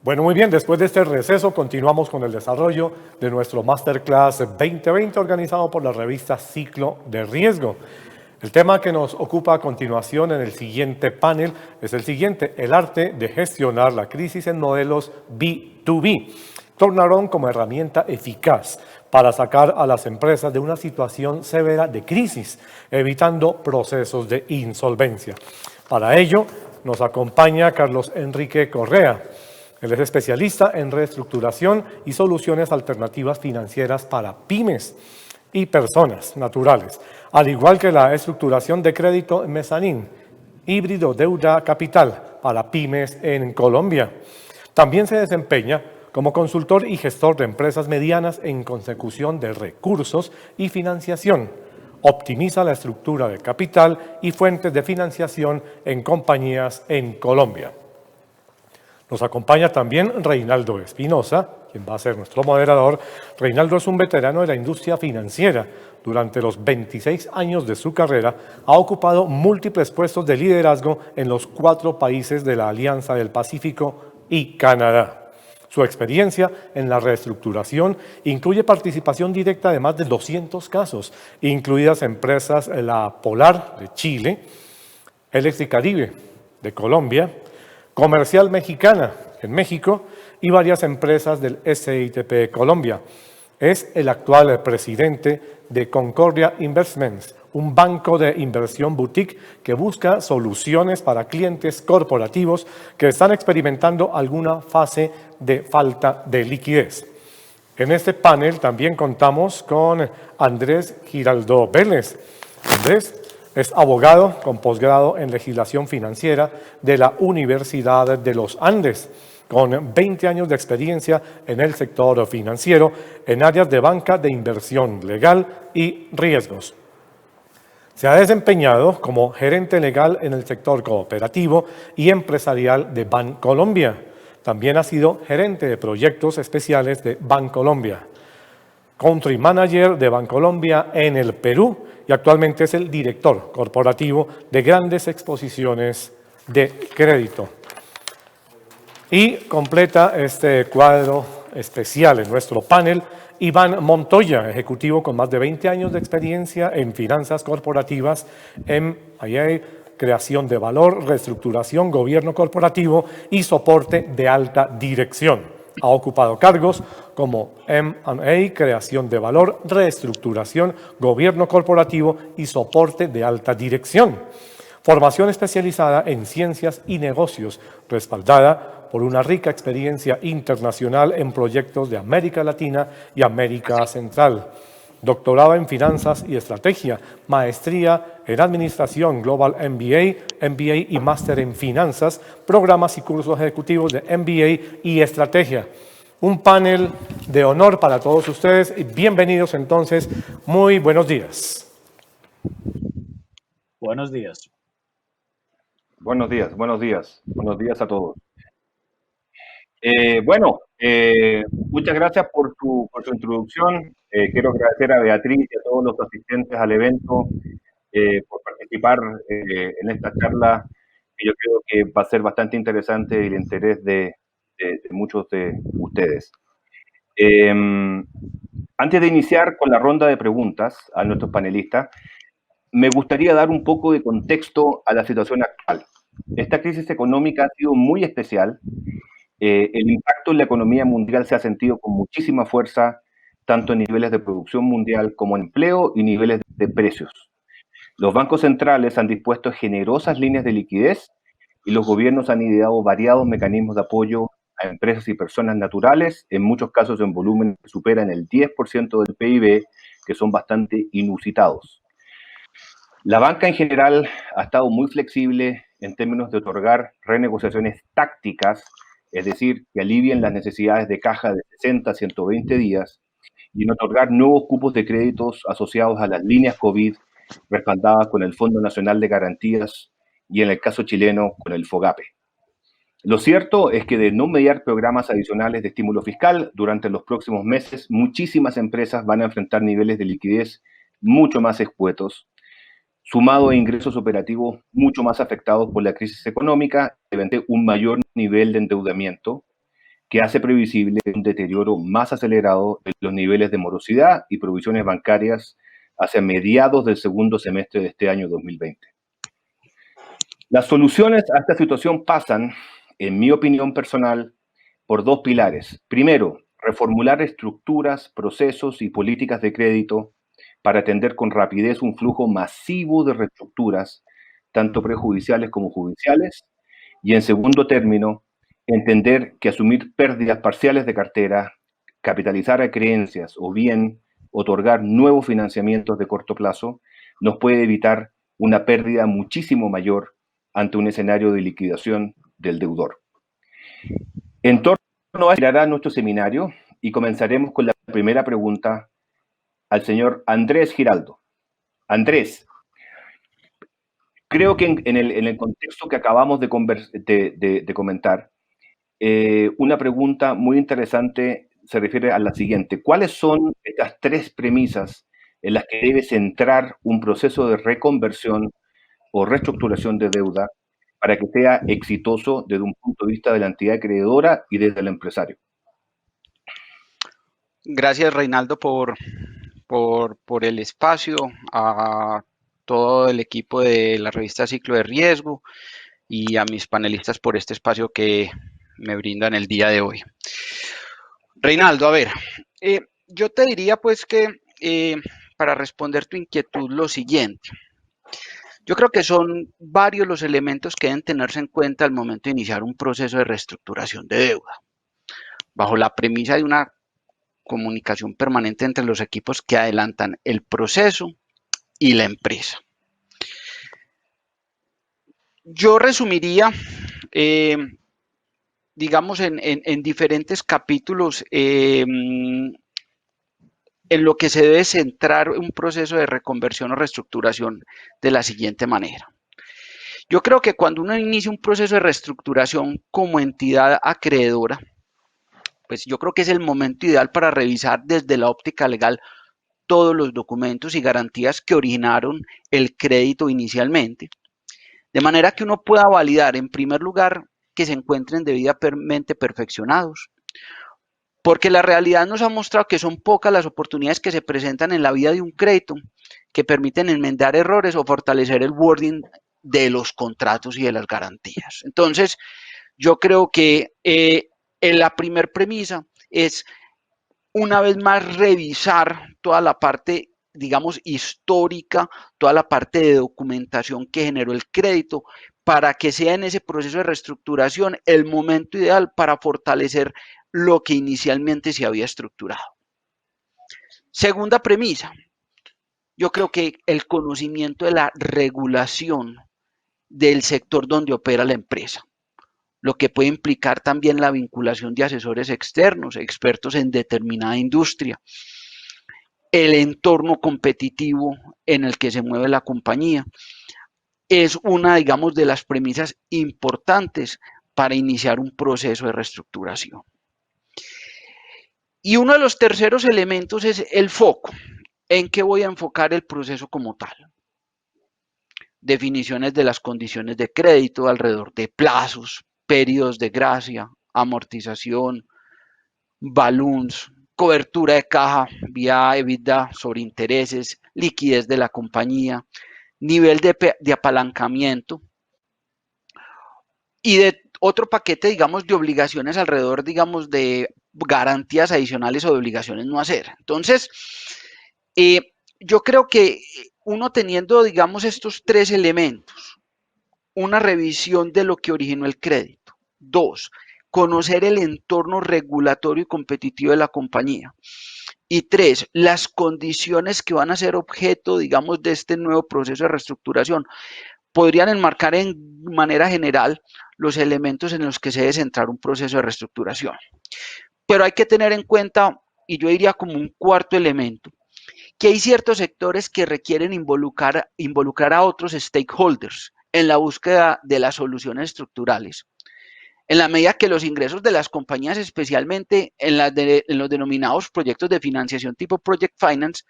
Bueno, muy bien, después de este receso continuamos con el desarrollo de nuestro Masterclass 2020 organizado por la revista Ciclo de Riesgo. El tema que nos ocupa a continuación en el siguiente panel es el siguiente: el arte de gestionar la crisis en modelos B2B. Turnaround como herramienta eficaz para sacar a las empresas de una situación severa de crisis, evitando procesos de insolvencia. Para ello nos acompaña Carlos Enrique Correa. Él es especialista en reestructuración y soluciones alternativas financieras para pymes y personas naturales, al igual que la estructuración de crédito mezanín, híbrido deuda capital para pymes en Colombia. También se desempeña como consultor y gestor de empresas medianas en consecución de recursos y financiación. Optimiza la estructura de capital y fuentes de financiación en compañías en Colombia. Nos acompaña también Reinaldo Espinosa, quien va a ser nuestro moderador. Reinaldo es un veterano de la industria financiera. Durante los 26 años de su carrera, ha ocupado múltiples puestos de liderazgo en los 4 países de la Alianza del Pacífico y Canadá. Su experiencia en la reestructuración incluye participación directa de más de 200 casos, incluidas empresas La Polar de Chile, Electricaribe de Colombia, Comercial Mexicana en México y varias empresas del SITP Colombia. Es el actual presidente de Concordia Investments, un banco de inversión boutique que busca soluciones para clientes corporativos que están experimentando alguna fase de falta de liquidez. En este panel también contamos con Andrés Giraldo Vélez. Andrés es abogado con posgrado en legislación financiera de la Universidad de los Andes, con 20 años de experiencia en el sector financiero, en áreas de banca de inversión legal y riesgos. Se ha desempeñado como gerente legal en el sector cooperativo y empresarial de Bancolombia. También ha sido gerente de proyectos especiales de Bancolombia, country manager de Bancolombia en el Perú y actualmente es el director corporativo de grandes exposiciones de crédito. Y completa este cuadro especial en nuestro panel Iván Montoya, ejecutivo con más de 20 años de experiencia en finanzas corporativas, M&A, creación de valor, reestructuración, gobierno corporativo y soporte de alta dirección. Ha ocupado cargos como M&A, creación de valor, reestructuración, gobierno corporativo y soporte de alta dirección. Formación especializada en ciencias y negocios, respaldada por una rica experiencia internacional en proyectos de América Latina y América Central. Doctorado en Finanzas y Estrategia, maestría en Administración Global MBA y máster en Finanzas, programas y cursos ejecutivos de MBA y Estrategia. Un panel de honor para todos ustedes. Bienvenidos entonces. Muy buenos días. Buenos días. Buenos días, buenos días. Buenos días a todos. Muchas gracias por su introducción. Quiero agradecer a Beatriz y a todos los asistentes al evento por participar en esta charla, que yo creo que va a ser bastante interesante y el interés de muchos de ustedes. Antes de iniciar con la ronda de preguntas a nuestros panelistas, me gustaría dar un poco de contexto a la situación actual. Esta crisis económica ha sido muy especial. El impacto en la economía mundial se ha sentido con muchísima fuerza, tanto en niveles de producción mundial como en empleo y niveles de precios. Los bancos centrales han dispuesto generosas líneas de liquidez y los gobiernos han ideado variados mecanismos de apoyo a empresas y personas naturales, en muchos casos en volumen que superan el 10% del PIB, que son bastante inusitados. La banca en general ha estado muy flexible en términos de otorgar renegociaciones tácticas, es decir, que alivien las necesidades de caja de 60 a 120 días, y en otorgar nuevos cupos de créditos asociados a las líneas COVID respaldadas con el Fondo Nacional de Garantías y en el caso chileno con el FOGAPE. Lo cierto es que de no mediar programas adicionales de estímulo fiscal durante los próximos meses, muchísimas empresas van a enfrentar niveles de liquidez mucho más escuetos, sumado a ingresos operativos mucho más afectados por la crisis económica, un mayor nivel de endeudamiento que hace previsible un deterioro más acelerado de los niveles de morosidad y provisiones bancarias hacia mediados del segundo semestre de este año 2020. Las soluciones a esta situación pasan, en mi opinión personal, por dos pilares. Primero, reformular estructuras, procesos y políticas de crédito para atender con rapidez un flujo masivo de reestructuras, tanto prejudiciales como judiciales. Y en segundo término, entender que asumir pérdidas parciales de cartera, capitalizar a creencias o bien otorgar nuevos financiamientos de corto plazo nos puede evitar una pérdida muchísimo mayor ante un escenario de liquidación del deudor. En torno a esto girará nuestro seminario y comenzaremos con la primera pregunta al señor Andrés Giraldo. Andrés, creo que en el contexto que acabamos de comentar, una pregunta muy interesante se refiere a la siguiente. ¿Cuáles son estas tres premisas en las que debe centrar un proceso de reconversión o reestructuración de deuda para que sea exitoso desde un punto de vista de la entidad acreedora y desde el empresario? Gracias, Reinaldo, por el espacio, a todo el equipo de la revista Ciclo de Riesgo y a mis panelistas por este espacio que me brindan el día de hoy. Reinaldo, a ver, yo te diría pues que para responder tu inquietud lo siguiente. Yo creo que son varios los elementos que deben tenerse en cuenta al momento de iniciar un proceso de reestructuración de deuda, bajo la premisa de una comunicación permanente entre los equipos que adelantan el proceso y la empresa. Yo resumiría, digamos, en diferentes capítulos en lo que se debe centrar un proceso de reconversión o reestructuración de la siguiente manera. Yo creo que cuando uno inicia un proceso de reestructuración como entidad acreedora, pues yo creo que es el momento ideal para revisar desde la óptica legal todos los documentos y garantías que originaron el crédito inicialmente, de manera que uno pueda validar, en primer lugar, que se encuentren debidamente perfeccionados, porque la realidad nos ha mostrado que son pocas las oportunidades que se presentan en la vida de un crédito que permiten enmendar errores o fortalecer el wording de los contratos y de las garantías. Entonces, yo creo que la primer premisa es, una vez más, revisar toda la parte, digamos, histórica, toda la parte de documentación que generó el crédito, para que sea en ese proceso de reestructuración el momento ideal para fortalecer lo que inicialmente se había estructurado. Segunda premisa, yo creo que el conocimiento de la regulación del sector donde opera la empresa, lo que puede implicar también la vinculación de asesores externos, expertos en determinada industria, el entorno competitivo en el que se mueve la compañía, es una, digamos, de las premisas importantes para iniciar un proceso de reestructuración. Y uno de los terceros elementos es el foco. ¿En qué voy a enfocar el proceso como tal? Definiciones de las condiciones de crédito alrededor de plazos, periodos de gracia, amortización, balloons, cobertura de caja vía EBITDA sobre intereses, liquidez de la compañía, nivel de apalancamiento y de otro paquete, digamos, de obligaciones alrededor, digamos, de garantías adicionales o de obligaciones no hacer. Entonces, yo creo que uno teniendo, digamos, estos tres elementos, una revisión de lo que originó el crédito. Dos, conocer el entorno regulatorio y competitivo de la compañía. Y tres, las condiciones que van a ser objeto, digamos, de este nuevo proceso de reestructuración, podrían enmarcar en manera general los elementos en los que se debe centrar un proceso de reestructuración. Pero hay que tener en cuenta, y yo diría como un cuarto elemento, que hay ciertos sectores que requieren involucrar a otros stakeholders en la búsqueda de las soluciones estructurales. En la medida que los ingresos de las compañías, especialmente en los denominados proyectos de financiación tipo Project Finance,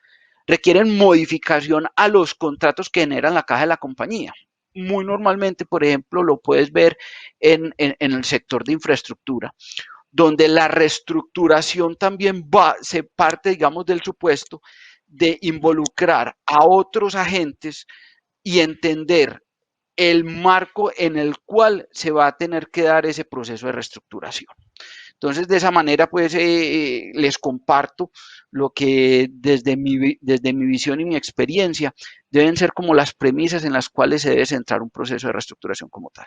requieren modificación a los contratos que generan la caja de la compañía. Muy normalmente, por ejemplo, lo puedes ver en el sector de infraestructura, donde la reestructuración también se parte, digamos, del supuesto de involucrar a otros agentes y entender el marco en el cual se va a tener que dar ese proceso de reestructuración. Entonces, de esa manera, pues, les comparto lo que desde mi visión y mi experiencia deben ser como las premisas en las cuales se debe centrar un proceso de reestructuración como tal.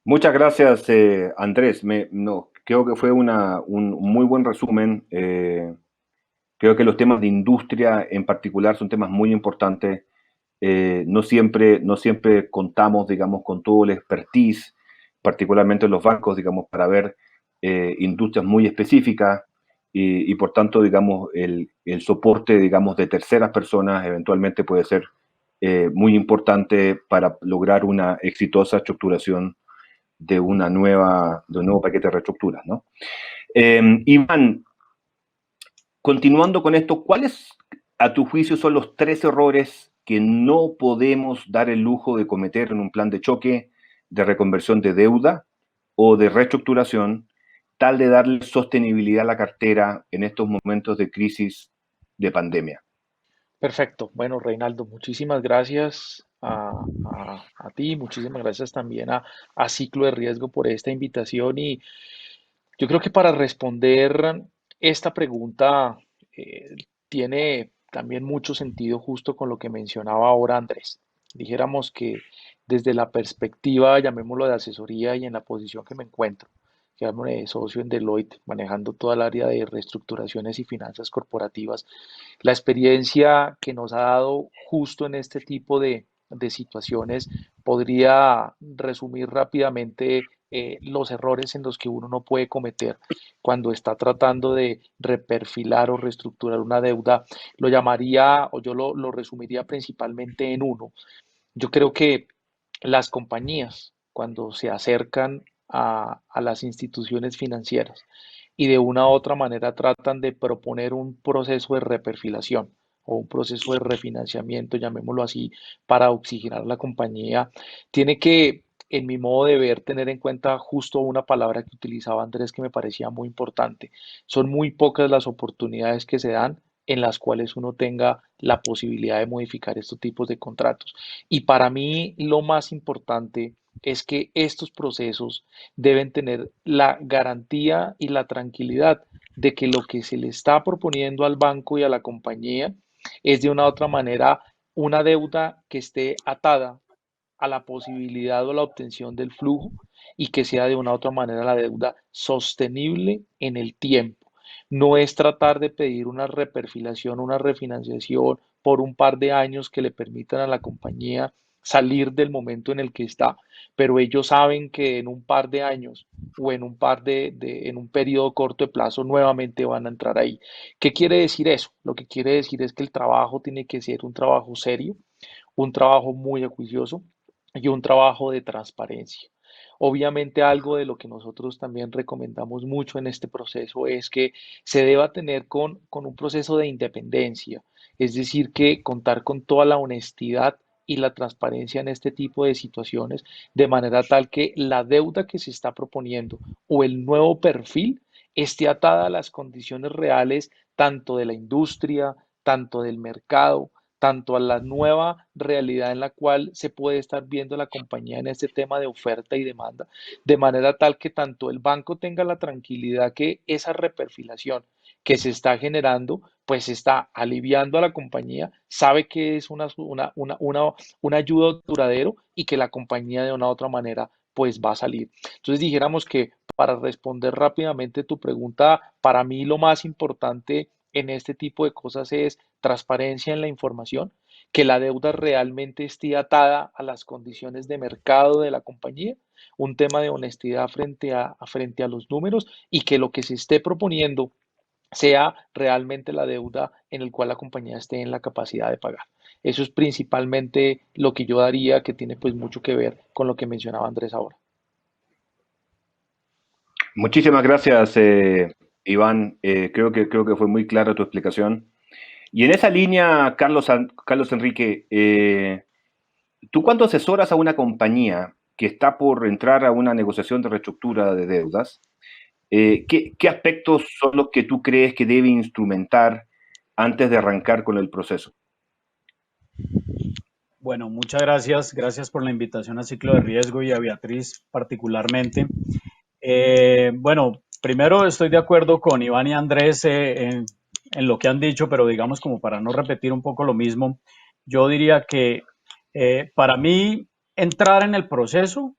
Muchas gracias, Andrés. Creo que fue un muy buen resumen. Creo que los temas de industria en particular son temas muy importantes. No siempre contamos, digamos, con todo el expertise, particularmente en los bancos, digamos, para ver industrias muy específicas y por tanto, digamos, el soporte, digamos, de terceras personas eventualmente puede ser muy importante para lograr una exitosa estructuración de un nuevo paquete de reestructuras, ¿no? Iván, continuando con esto, ¿cuáles a tu juicio son los 3 errores que no podemos dar el lujo de cometer en un plan de choque, de reconversión de deuda o de reestructuración, tal de darle sostenibilidad a la cartera en estos momentos de crisis de pandemia? Perfecto. Bueno, Reinaldo, muchísimas gracias a ti, muchísimas gracias también a Ciclo de Riesgo por esta invitación y yo creo que para responder esta pregunta tiene también mucho sentido justo con lo que mencionaba ahora Andrés. Dijéramos que desde la perspectiva, llamémoslo de asesoría y en la posición que me encuentro, que de socio en Deloitte, manejando toda el área de reestructuraciones y finanzas corporativas, la experiencia que nos ha dado justo en este tipo de situaciones podría resumir rápidamente los errores en los que uno no puede cometer cuando está tratando de reperfilar o reestructurar una deuda. Lo llamaría o yo lo resumiría principalmente en uno. Yo creo que las compañías, cuando se acercan a las instituciones financieras y de una u otra manera tratan de proponer un proceso de reperfilación o un proceso de refinanciamiento, llamémoslo así, para oxigenar la compañía, tiene que, en mi modo de ver, tener en cuenta justo una palabra que utilizaba Andrés que me parecía muy importante. Son muy pocas las oportunidades que se dan en las cuales uno tenga la posibilidad de modificar estos tipos de contratos. Y para mí lo más importante es que estos procesos deben tener la garantía y la tranquilidad de que lo que se le está proponiendo al banco y a la compañía es de una u otra manera una deuda que esté atada a la posibilidad o la obtención del flujo y que sea de una u otra manera la deuda sostenible en el tiempo. No es tratar de pedir una reperfilación, una refinanciación por un par de años que le permitan a la compañía salir del momento en el que está, pero ellos saben que en un par de años o en en un periodo corto de plazo nuevamente van a entrar ahí. ¿Qué quiere decir eso? Lo que quiere decir es que el trabajo tiene que ser un trabajo serio, un trabajo muy acuicioso y un trabajo de transparencia. Obviamente algo de lo que nosotros también recomendamos mucho en este proceso es que se deba tener con un proceso de independencia, es decir, que contar con toda la honestidad y la transparencia en este tipo de situaciones, de manera tal que la deuda que se está proponiendo o el nuevo perfil esté atada a las condiciones reales tanto de la industria, tanto del mercado, tanto a la nueva realidad en la cual se puede estar viendo la compañía en este tema de oferta y demanda, de manera tal que tanto el banco tenga la tranquilidad que esa reperfilación que se está generando, pues está aliviando a la compañía, sabe que es una ayuda duradero y que la compañía de una u otra manera pues va a salir. Entonces dijéramos que para responder rápidamente tu pregunta, para mí lo más importante en este tipo de cosas es transparencia en la información, que la deuda realmente esté atada a las condiciones de mercado de la compañía, un tema de honestidad frente a los números y que lo que se esté proponiendo sea realmente la deuda en el cual la compañía esté en la capacidad de pagar. Eso es principalmente lo que yo daría, que tiene pues mucho que ver con lo que mencionaba Andrés ahora. Muchísimas gracias, Iván. Creo que fue muy clara tu explicación. Y en esa línea, Carlos Enrique, tú cuando asesoras a una compañía que está por entrar a una negociación de reestructura de deudas, ¿qué aspectos son los que tú crees que debe instrumentar antes de arrancar con el proceso? Bueno, muchas gracias. Gracias por la invitación a Ciclo de Riesgo y a Beatriz particularmente. Bueno, primero estoy de acuerdo con Iván y Andrés en lo que han dicho, pero digamos como para no repetir un poco lo mismo, yo diría que para mí entrar en el proceso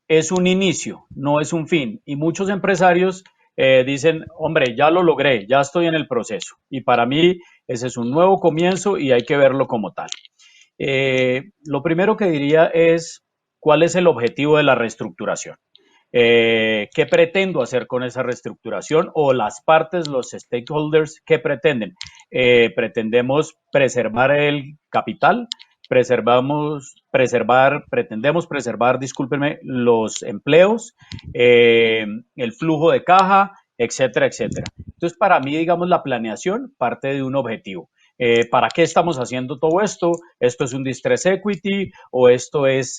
es un inicio, no es un fin. Y muchos empresarios dicen, hombre, ya lo logré, ya estoy en el proceso. Y para mí ese es un nuevo comienzo y hay que verlo como tal. Lo primero que diría es, ¿cuál es el objetivo de la reestructuración? ¿Qué pretendo hacer con esa reestructuración? O las partes, los stakeholders, ¿qué pretenden? Pretendemos preservar el capital, pretendemos preservar, discúlpenme, los empleos, el flujo de caja, etcétera, etcétera. Entonces, para mí, digamos, la planeación parte de un objetivo. ¿Para qué estamos haciendo todo esto? ¿Esto es un distress equity o esto es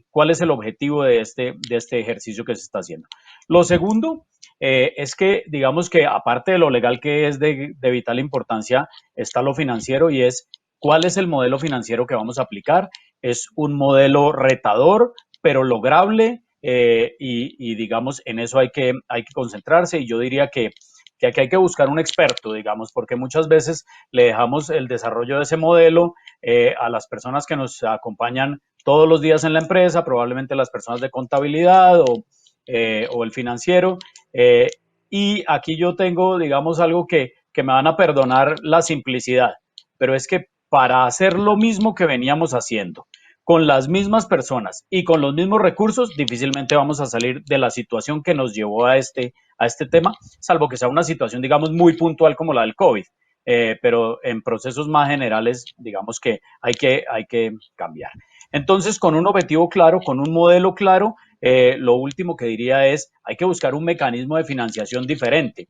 cuál es el objetivo de este ejercicio que se está haciendo? Lo segundo es que, digamos que aparte de lo legal que es de vital importancia, está lo financiero y es cuál es el modelo financiero que vamos a aplicar. Es un modelo retador, pero lograble y digamos, en eso hay que concentrarse y yo diría que aquí hay que buscar un experto, digamos, porque muchas veces le dejamos el desarrollo de ese modelo a las personas que nos acompañan todos los días en la empresa, probablemente las personas de contabilidad o el financiero. Y aquí yo tengo, digamos, algo que me van a perdonar la simplicidad, pero es que para hacer lo mismo que veníamos haciendo, con las mismas personas y con los mismos recursos, difícilmente vamos a salir de la situación que nos llevó a este tema, salvo que sea una situación, digamos, muy puntual como la del COVID. Pero en procesos más generales, digamos que hay que cambiar. Entonces, con un objetivo claro, con un modelo claro, lo último que diría es, hay que buscar un mecanismo de financiación diferente.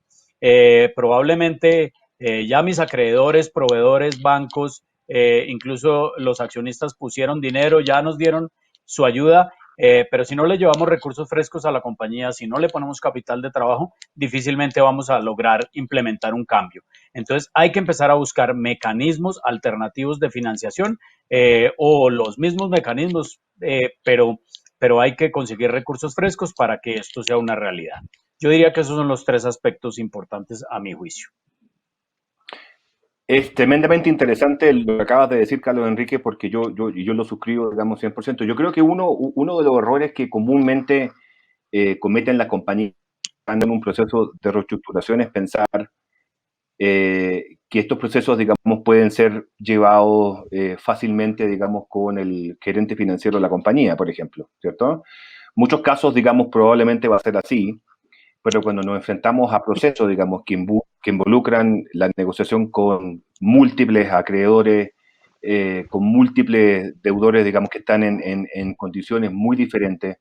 Probablemente ya mis acreedores, proveedores, bancos, incluso los accionistas pusieron dinero, ya nos dieron su ayuda, pero si no le llevamos recursos frescos a la compañía, si no le ponemos capital de trabajo, difícilmente vamos a lograr implementar un cambio. Entonces hay que empezar a buscar mecanismos alternativos de financiación o los mismos mecanismos, pero hay que conseguir recursos frescos para que esto sea una realidad. Yo diría que esos son los tres aspectos importantes a mi juicio. Es tremendamente interesante lo que acabas de decir, Carlos Enrique, porque yo lo suscribo, digamos, 100%. Yo creo que uno de los errores que comúnmente cometen las compañías en un proceso de reestructuración es pensar que estos procesos, digamos, pueden ser llevados fácilmente, digamos, con el gerente financiero de la compañía, por ejemplo, ¿cierto? Muchos casos, digamos, probablemente va a ser así, pero cuando nos enfrentamos a procesos, digamos, que involucran la negociación con múltiples acreedores, con múltiples deudores, digamos, que están en condiciones muy diferentes,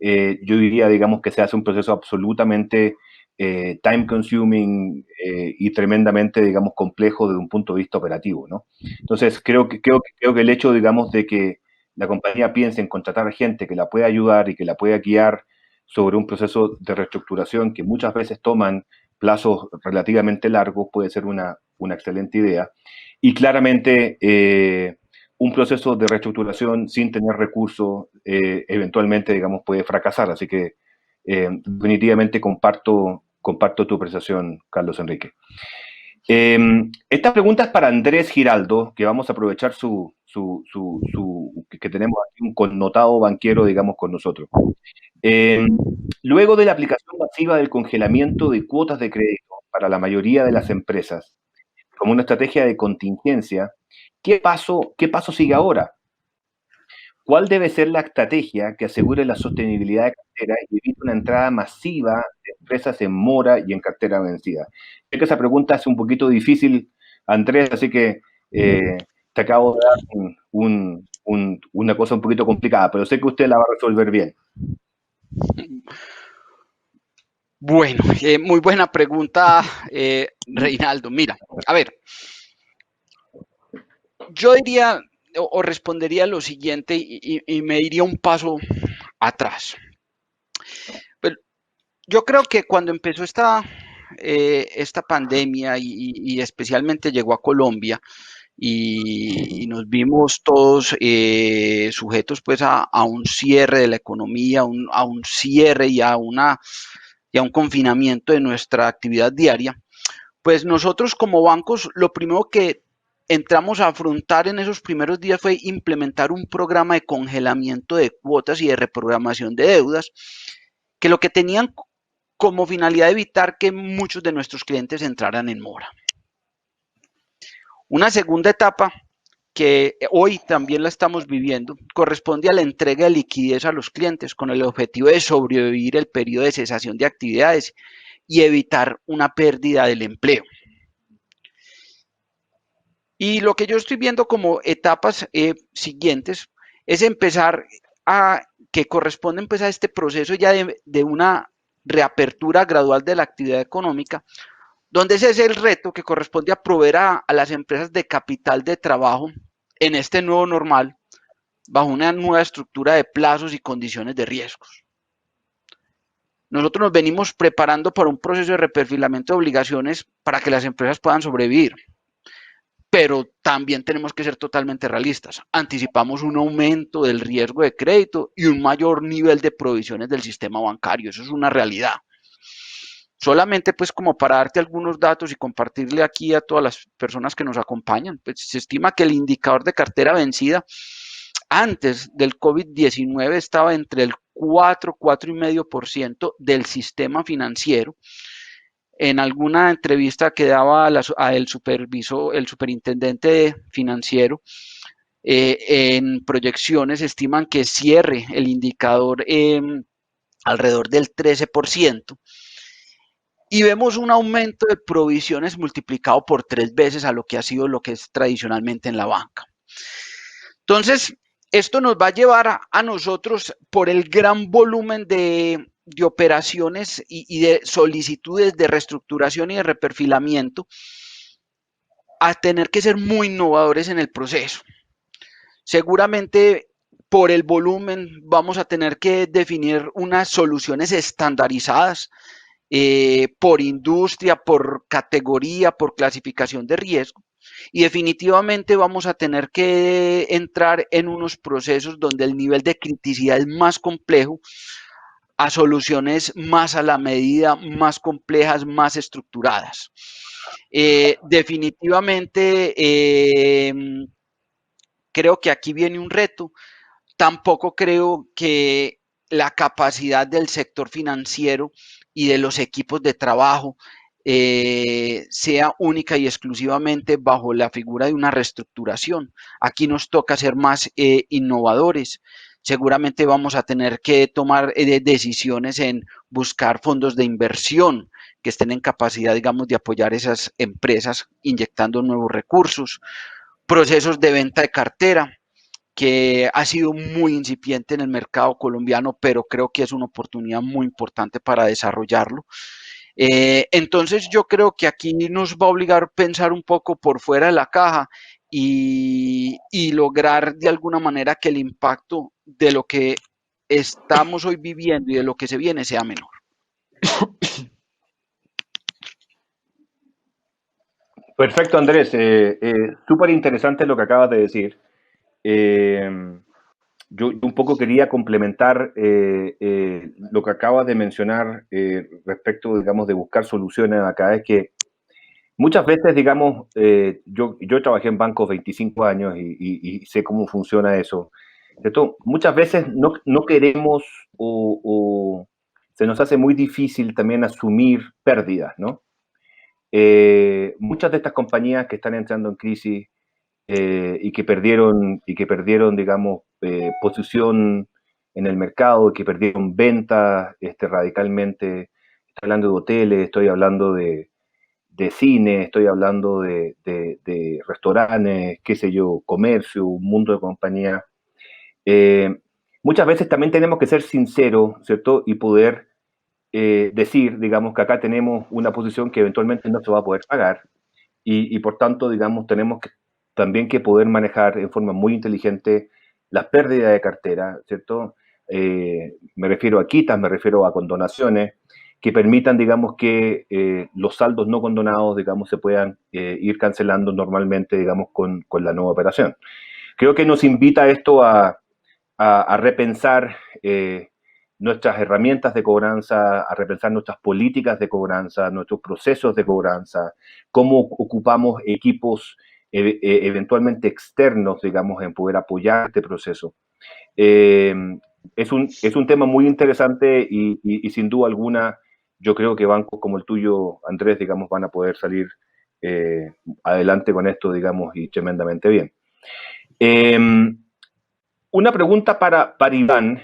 yo diría, digamos, que se hace un proceso absolutamente time consuming y tremendamente, digamos, complejo desde un punto de vista operativo, ¿no? Entonces, creo que el hecho, digamos, de que la compañía piense en contratar gente que la pueda ayudar y que la pueda guiar sobre un proceso de reestructuración que muchas veces toman plazos relativamente largos puede ser una excelente idea. Y claramente, un proceso de reestructuración sin tener recursos eventualmente, digamos, puede fracasar. Así que definitivamente comparto tu apreciación, Carlos Enrique. Esta pregunta es para Andrés Giraldo, que vamos a aprovechar que tenemos aquí un connotado banquero, digamos, con nosotros. Luego de la aplicación masiva del congelamiento de cuotas de crédito para la mayoría de las empresas, como una estrategia de contingencia, ¿qué paso sigue ahora? ¿Cuál debe ser la estrategia que asegure la sostenibilidad de cartera y evite una entrada masiva de empresas en mora y en cartera vencida? Sé que esa pregunta es un poquito difícil, Andrés, así que te acabo de dar una cosa un poquito complicada, pero sé que usted la va a resolver bien. Bueno, muy buena pregunta, Reinaldo. Mira, a ver, yo diría o respondería lo siguiente y me iría un paso atrás. Pero yo creo que cuando empezó esta pandemia y especialmente llegó a Colombia y nos vimos todos sujetos pues a un cierre de la economía, a un cierre y a un confinamiento de nuestra actividad diaria, pues nosotros como bancos lo primero que entramos a afrontar en esos primeros días fue implementar un programa de congelamiento de cuotas y de reprogramación de deudas, que lo que tenían como finalidad evitar que muchos de nuestros clientes entraran en mora. Una segunda etapa que hoy también la estamos viviendo, corresponde a la entrega de liquidez a los clientes con el objetivo de sobrevivir el periodo de cesación de actividades y evitar una pérdida del empleo. Y lo que yo estoy viendo como etapas siguientes es empezar que corresponden pues a este proceso ya de una reapertura gradual de la actividad económica, donde ese es el reto que corresponde a proveer a las empresas de capital de trabajo en este nuevo normal, bajo una nueva estructura de plazos y condiciones de riesgos. Nosotros nos venimos preparando para un proceso de reperfilamiento de obligaciones para que las empresas puedan sobrevivir, pero también tenemos que ser totalmente realistas. Anticipamos un aumento del riesgo de crédito y un mayor nivel de provisiones del sistema bancario. Eso es una realidad. Solamente pues como para darte algunos datos y compartirle aquí a todas las personas que nos acompañan, pues se estima que el indicador de cartera vencida antes del COVID-19 estaba entre el 4,5% del sistema financiero. En alguna entrevista que daba el superintendente financiero, en proyecciones estiman que cierre el indicador alrededor del 13%. Y vemos un aumento de provisiones multiplicado por 3 veces a lo que ha sido lo que es tradicionalmente en la banca. Entonces, esto nos va a llevar a nosotros, por el gran volumen de operaciones y de solicitudes de reestructuración y de reperfilamiento, a tener que ser muy innovadores en el proceso. Seguramente por el volumen vamos a tener que definir unas soluciones estandarizadas por industria, por categoría, por clasificación de riesgo. Y definitivamente vamos a tener que entrar en unos procesos donde el nivel de criticidad es más complejo, a soluciones más a la medida, más complejas, más estructuradas. Definitivamente creo que aquí viene un reto. Tampoco creo que la capacidad del sector financiero y de los equipos de trabajo sea única y exclusivamente bajo la figura de una reestructuración. Aquí nos toca ser más innovadores. Seguramente vamos a tener que tomar decisiones en buscar fondos de inversión que estén en capacidad, digamos, de apoyar esas empresas inyectando nuevos recursos, procesos de venta de cartera, que ha sido muy incipiente en el mercado colombiano, pero creo que es una oportunidad muy importante para desarrollarlo. Entonces yo creo que aquí nos va a obligar a pensar un poco por fuera de la caja y lograr de alguna manera que el impacto de lo que estamos hoy viviendo y de lo que se viene sea menor. Perfecto, Andrés. Súper interesante lo que acabas de decir. Yo un poco quería complementar lo que acabas de mencionar respecto, digamos, de buscar soluciones acá. Es que muchas veces, digamos, yo trabajé en bancos 25 años y sé cómo funciona eso. ¿Cierto? Muchas veces no queremos o se nos hace muy difícil también asumir pérdidas, ¿no? Muchas de estas compañías que están entrando en crisis y que perdieron, digamos, posición en el mercado, que perdieron ventas radicalmente. Estoy hablando de hoteles, estoy hablando de cine, estoy hablando de restaurantes, qué sé yo, comercio, un mundo de compañías. Muchas veces también tenemos que ser sinceros, ¿cierto? Y poder decir, digamos, que acá tenemos una posición que eventualmente no se va a poder pagar y por tanto, digamos, tenemos también que poder manejar en forma muy inteligente las pérdidas de cartera, ¿cierto? me refiero a quitas, me refiero a condonaciones, que permitan, digamos, que los saldos no condonados, digamos, se puedan ir cancelando normalmente, digamos, con la nueva operación. Creo que nos invita esto a repensar nuestras herramientas de cobranza, a repensar nuestras políticas de cobranza, nuestros procesos de cobranza, cómo ocupamos equipos eventualmente externos, digamos, en poder apoyar este proceso. Es un tema muy interesante y sin duda alguna yo creo que bancos como el tuyo, Andrés, digamos, van a poder salir adelante con esto, digamos, y tremendamente bien. Una pregunta para Iván,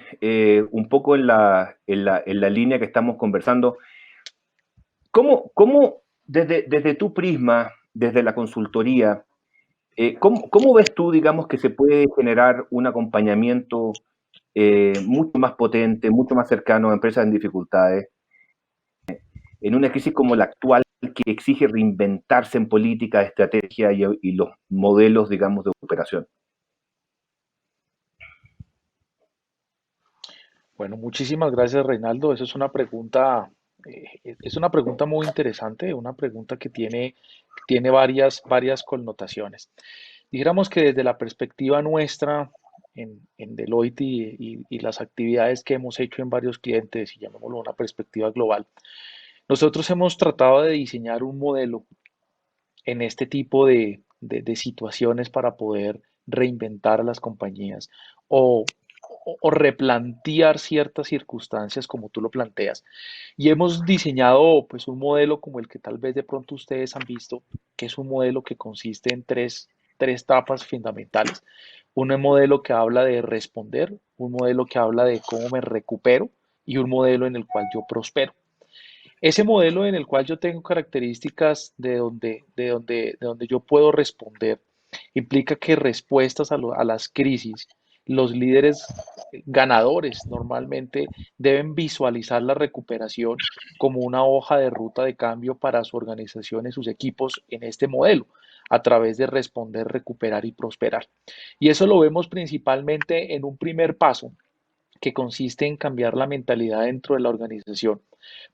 un poco en la línea que estamos conversando. ¿Cómo desde tu prisma, desde la consultoría, cómo ves tú, digamos, que se puede generar un acompañamiento mucho más potente, mucho más cercano a empresas en dificultades, en una crisis como la actual que exige reinventarse en política, estrategia y los modelos, digamos, de operación? Bueno, muchísimas gracias, Reinaldo. Esa es una pregunta muy interesante, una pregunta que tiene varias connotaciones. Dijéramos que desde la perspectiva nuestra en Deloitte y las actividades que hemos hecho en varios clientes, y llamémoslo una perspectiva global, nosotros hemos tratado de diseñar un modelo en este tipo de situaciones para poder reinventar a las compañías o, o replantear ciertas circunstancias como tú lo planteas. Y hemos diseñado pues un modelo como el que tal vez de pronto ustedes han visto, que es un modelo que consiste en tres etapas fundamentales. Un modelo que habla de responder, un modelo que habla de cómo me recupero y un modelo en el cual yo prospero. Ese modelo en el cual yo tengo características de donde yo puedo responder, implica que respuestas a las crisis, los líderes ganadores normalmente deben visualizar la recuperación como una hoja de ruta de cambio para su organización y sus equipos en este modelo, a través de responder, recuperar y prosperar. Y eso lo vemos principalmente en un primer paso, que consiste en cambiar la mentalidad dentro de la organización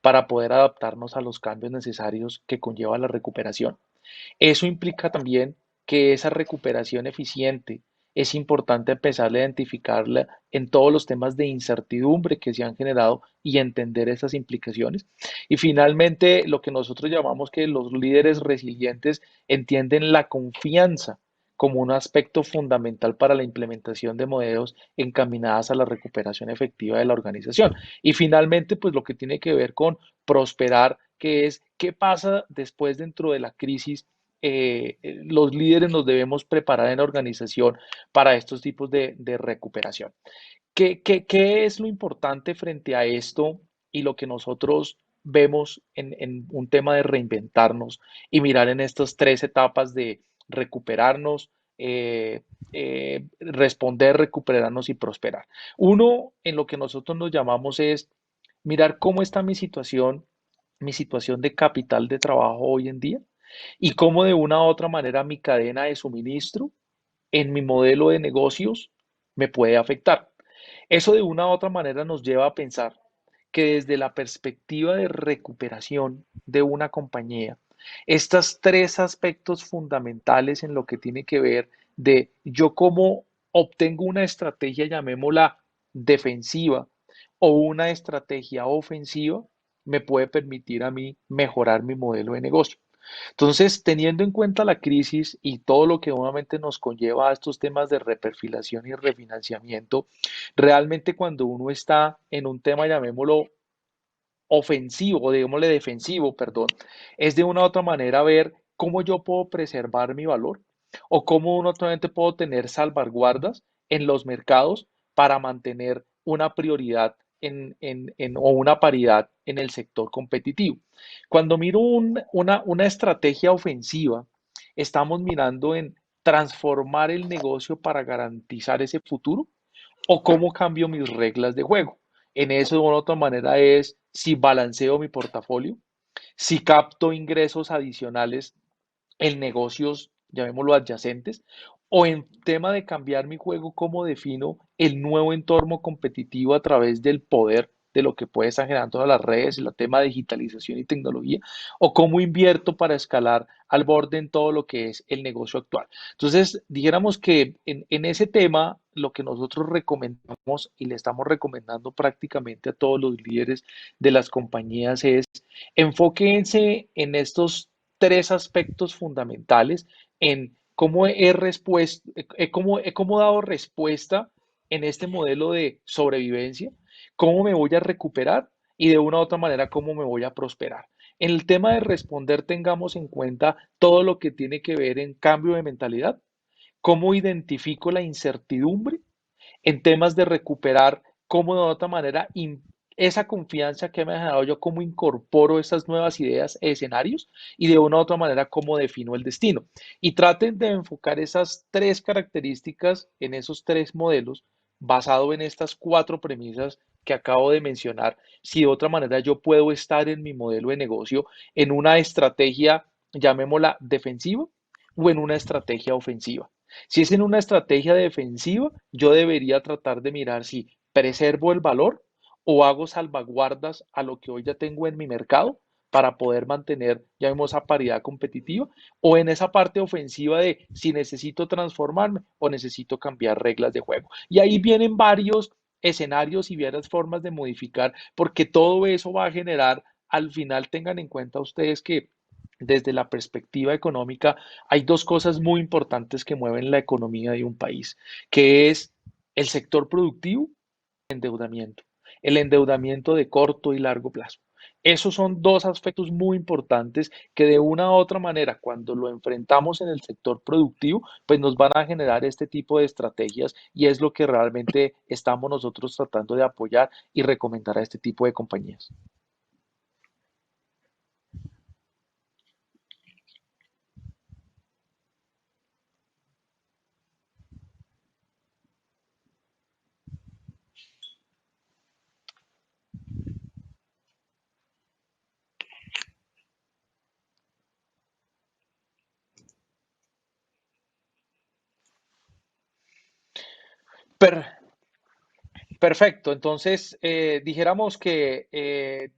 para poder adaptarnos a los cambios necesarios que conlleva la recuperación. Eso implica también que esa recuperación eficiente es importante empezar a identificarla en todos los temas de incertidumbre que se han generado y entender esas implicaciones. Y finalmente, lo que nosotros llamamos que los líderes resilientes entienden la confianza como un aspecto fundamental para la implementación de modelos encaminadas a la recuperación efectiva de la organización. Y finalmente, pues lo que tiene que ver con prosperar, que es qué pasa después dentro de la crisis. Los líderes nos debemos preparar en la organización para estos tipos de recuperación. ¿Qué es lo importante frente a esto y lo que nosotros vemos en un tema de reinventarnos y mirar en estas tres etapas de recuperarnos, responder, recuperarnos y prosperar? Uno, en lo que nosotros nos llamamos es mirar cómo está mi situación de capital de trabajo hoy en día y cómo de una u otra manera mi cadena de suministro en mi modelo de negocios me puede afectar. Eso de una u otra manera nos lleva a pensar que desde la perspectiva de recuperación de una compañía, estos tres aspectos fundamentales en lo que tiene que ver de yo cómo obtengo una estrategia, llamémosla defensiva, o una estrategia ofensiva, me puede permitir a mí mejorar mi modelo de negocio. Entonces, teniendo en cuenta la crisis y todo lo que obviamente nos conlleva a estos temas de reperfilación y refinanciamiento, realmente cuando uno está en un tema, llamémoslo ofensivo, o digámosle defensivo, perdón, es de una u otra manera ver cómo yo puedo preservar mi valor o cómo uno actualmente puedo tener salvaguardas en los mercados para mantener una prioridad o una paridad en el sector competitivo. Cuando miro una estrategia ofensiva, estamos mirando en transformar el negocio para garantizar ese futuro o cómo cambio mis reglas de juego. En eso, de una u otra manera, es si balanceo mi portafolio, si capto ingresos adicionales en negocios, llamémoslo adyacentes, O en tema de cambiar mi juego, ¿cómo defino el nuevo entorno competitivo a través del poder de lo que puede estar generando todas las redes, el tema de digitalización y tecnología? ¿O cómo invierto para escalar al borde en todo lo que es el negocio actual? Entonces, dijéramos que en ese tema, lo que nosotros recomendamos y le estamos recomendando prácticamente a todos los líderes de las compañías es enfóquense en estos tres aspectos fundamentales en cómo cómo he dado respuesta en este modelo de sobrevivencia, cómo me voy a recuperar y de una u otra manera cómo me voy a prosperar. En el tema de responder, tengamos en cuenta todo lo que tiene que ver en cambio de mentalidad, cómo identifico la incertidumbre en temas de recuperar, cómo de otra manera esa confianza que me ha generado yo, cómo incorporo esas nuevas ideas, escenarios y de una u otra manera cómo defino el destino. Y traten de enfocar esas tres características en esos tres modelos basado en estas cuatro premisas que acabo de mencionar. Si de otra manera yo puedo estar en mi modelo de negocio en una estrategia, llamémosla defensiva, o en una estrategia ofensiva. Si es en una estrategia defensiva, yo debería tratar de mirar si preservo el valor o hago salvaguardas a lo que hoy ya tengo en mi mercado para poder mantener, ya vemos, esa paridad competitiva, o en esa parte ofensiva de si necesito transformarme o necesito cambiar reglas de juego. Y ahí vienen varios escenarios y varias formas de modificar, porque todo eso va a generar, al final tengan en cuenta ustedes que desde la perspectiva económica hay dos cosas muy importantes que mueven la economía de un país, que es el sector productivo y el endeudamiento. El endeudamiento de corto y largo plazo. Esos son dos aspectos muy importantes que de una u otra manera, cuando lo enfrentamos en el sector productivo, pues nos van a generar este tipo de estrategias y es lo que realmente estamos nosotros tratando de apoyar y recomendar a este tipo de compañías. Per- Perfecto, entonces dijéramos que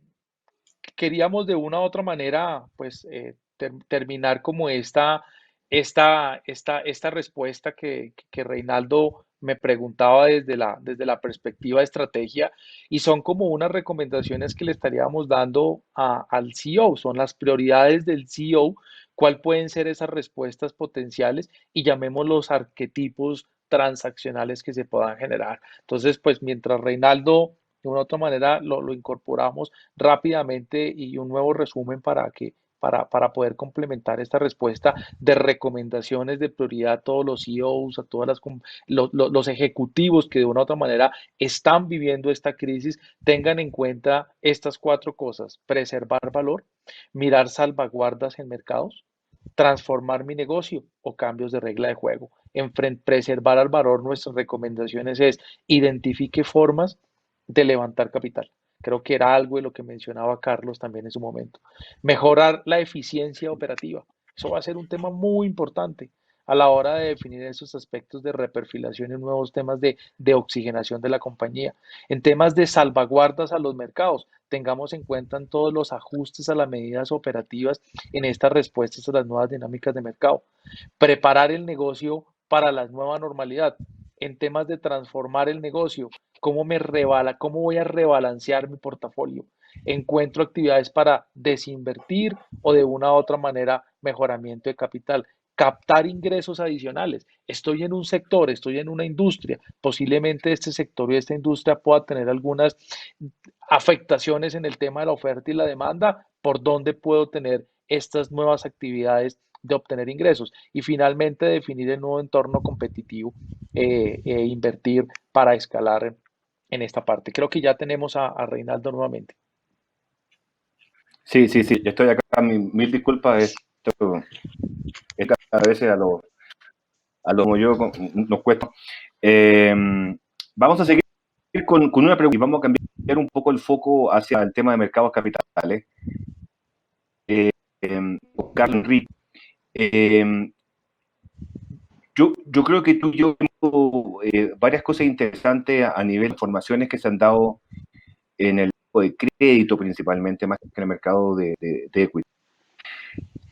queríamos de una u otra manera, pues, terminar como esta respuesta que Reinaldo me preguntaba desde la perspectiva de estrategia y son como unas recomendaciones que le estaríamos dando al CEO, son las prioridades del CEO, cuál pueden ser esas respuestas potenciales y llamemos los arquetipos transaccionales que se puedan generar. Entonces, pues mientras Reinaldo de una u otra manera lo incorporamos rápidamente y un nuevo resumen para poder complementar esta respuesta de recomendaciones de prioridad a todos los CEOs, a todos los ejecutivos que de una u otra manera están viviendo esta crisis, tengan en cuenta estas cuatro cosas: preservar valor, mirar salvaguardas en mercados, transformar mi negocio o cambios de regla de juego. En preservar al valor, nuestras recomendaciones es identifique formas de levantar capital. Creo que era algo de lo que mencionaba Carlos también en su momento. Mejorar la eficiencia operativa. Eso va a ser un tema muy importante a la hora de definir esos aspectos de reperfilación y nuevos temas de oxigenación de la compañía. En temas de salvaguardas a los mercados, tengamos en cuenta en todos los ajustes a las medidas operativas en estas respuestas a las nuevas dinámicas de mercado. Preparar el negocio para la nueva normalidad. En temas de transformar el negocio, cómo voy a rebalancear mi portafolio. Encuentro actividades para desinvertir o de una u otra manera mejoramiento de capital. Captar ingresos adicionales. Estoy en un sector, estoy en una industria. Posiblemente este sector y esta industria pueda tener algunas afectaciones en el tema de la oferta y la demanda. ¿Por dónde puedo tener estas nuevas actividades de obtener ingresos? Y finalmente definir el nuevo entorno competitivo e invertir para escalar en esta parte. Creo que ya tenemos a Reinaldo nuevamente. Sí, sí, sí, yo estoy acá. Mil disculpas. Esto a veces a los como yo nos cuesta. Vamos a seguir con una pregunta y vamos a cambiar un poco el foco hacia el tema de mercados capitales. Carlos Enrique, Yo creo que tú y yo tenemos varias cosas interesantes a nivel de informaciones que se han dado en el mercado de crédito principalmente, más que en el mercado de equity.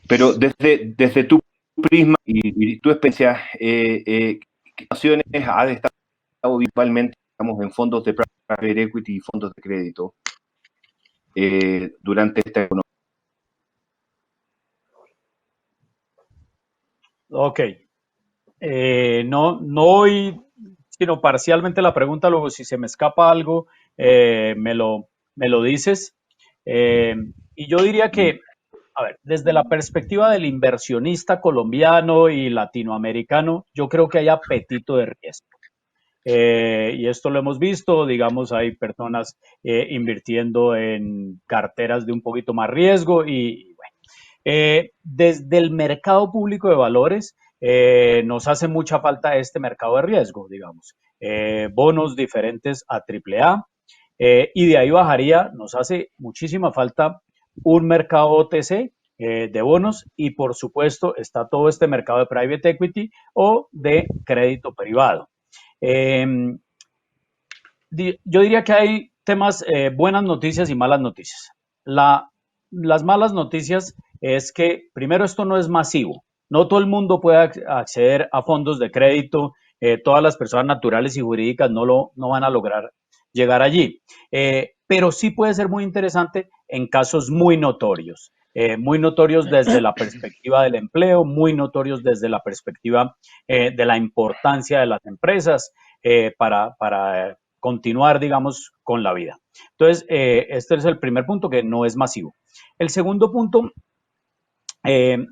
Pero desde tu prisma y tu experiencia, ¿qué acciones has estado virtualmente, digamos, en fondos de private equity y fondos de crédito durante esta economía? Ok. No oí, sino parcialmente la pregunta, luego si se me escapa algo, me lo dices. Eh, y yo diría que, a ver, desde la perspectiva del inversionista colombiano y latinoamericano, yo creo que hay apetito de riesgo. Y esto lo hemos visto, digamos, hay personas invirtiendo en carteras de un poquito más riesgo y bueno, desde el mercado público de valores nos hace mucha falta este mercado de riesgo, digamos, bonos diferentes a AAA y de ahí bajaría, nos hace muchísima falta un mercado OTC de bonos y por supuesto está todo este mercado de private equity o de crédito privado. Eh, yo diría que hay temas, buenas noticias y malas noticias. Las malas noticias es que, primero, esto no es masivo. No todo el mundo puede acceder a fondos de crédito. Todas las personas naturales y jurídicas no van a lograr llegar allí. Pero sí puede ser muy interesante en casos muy notorios desde la perspectiva del empleo, muy notorios desde la perspectiva de la importancia de las empresas para continuar, digamos, con la vida. Entonces, este es el primer punto, que no es masivo. El segundo punto,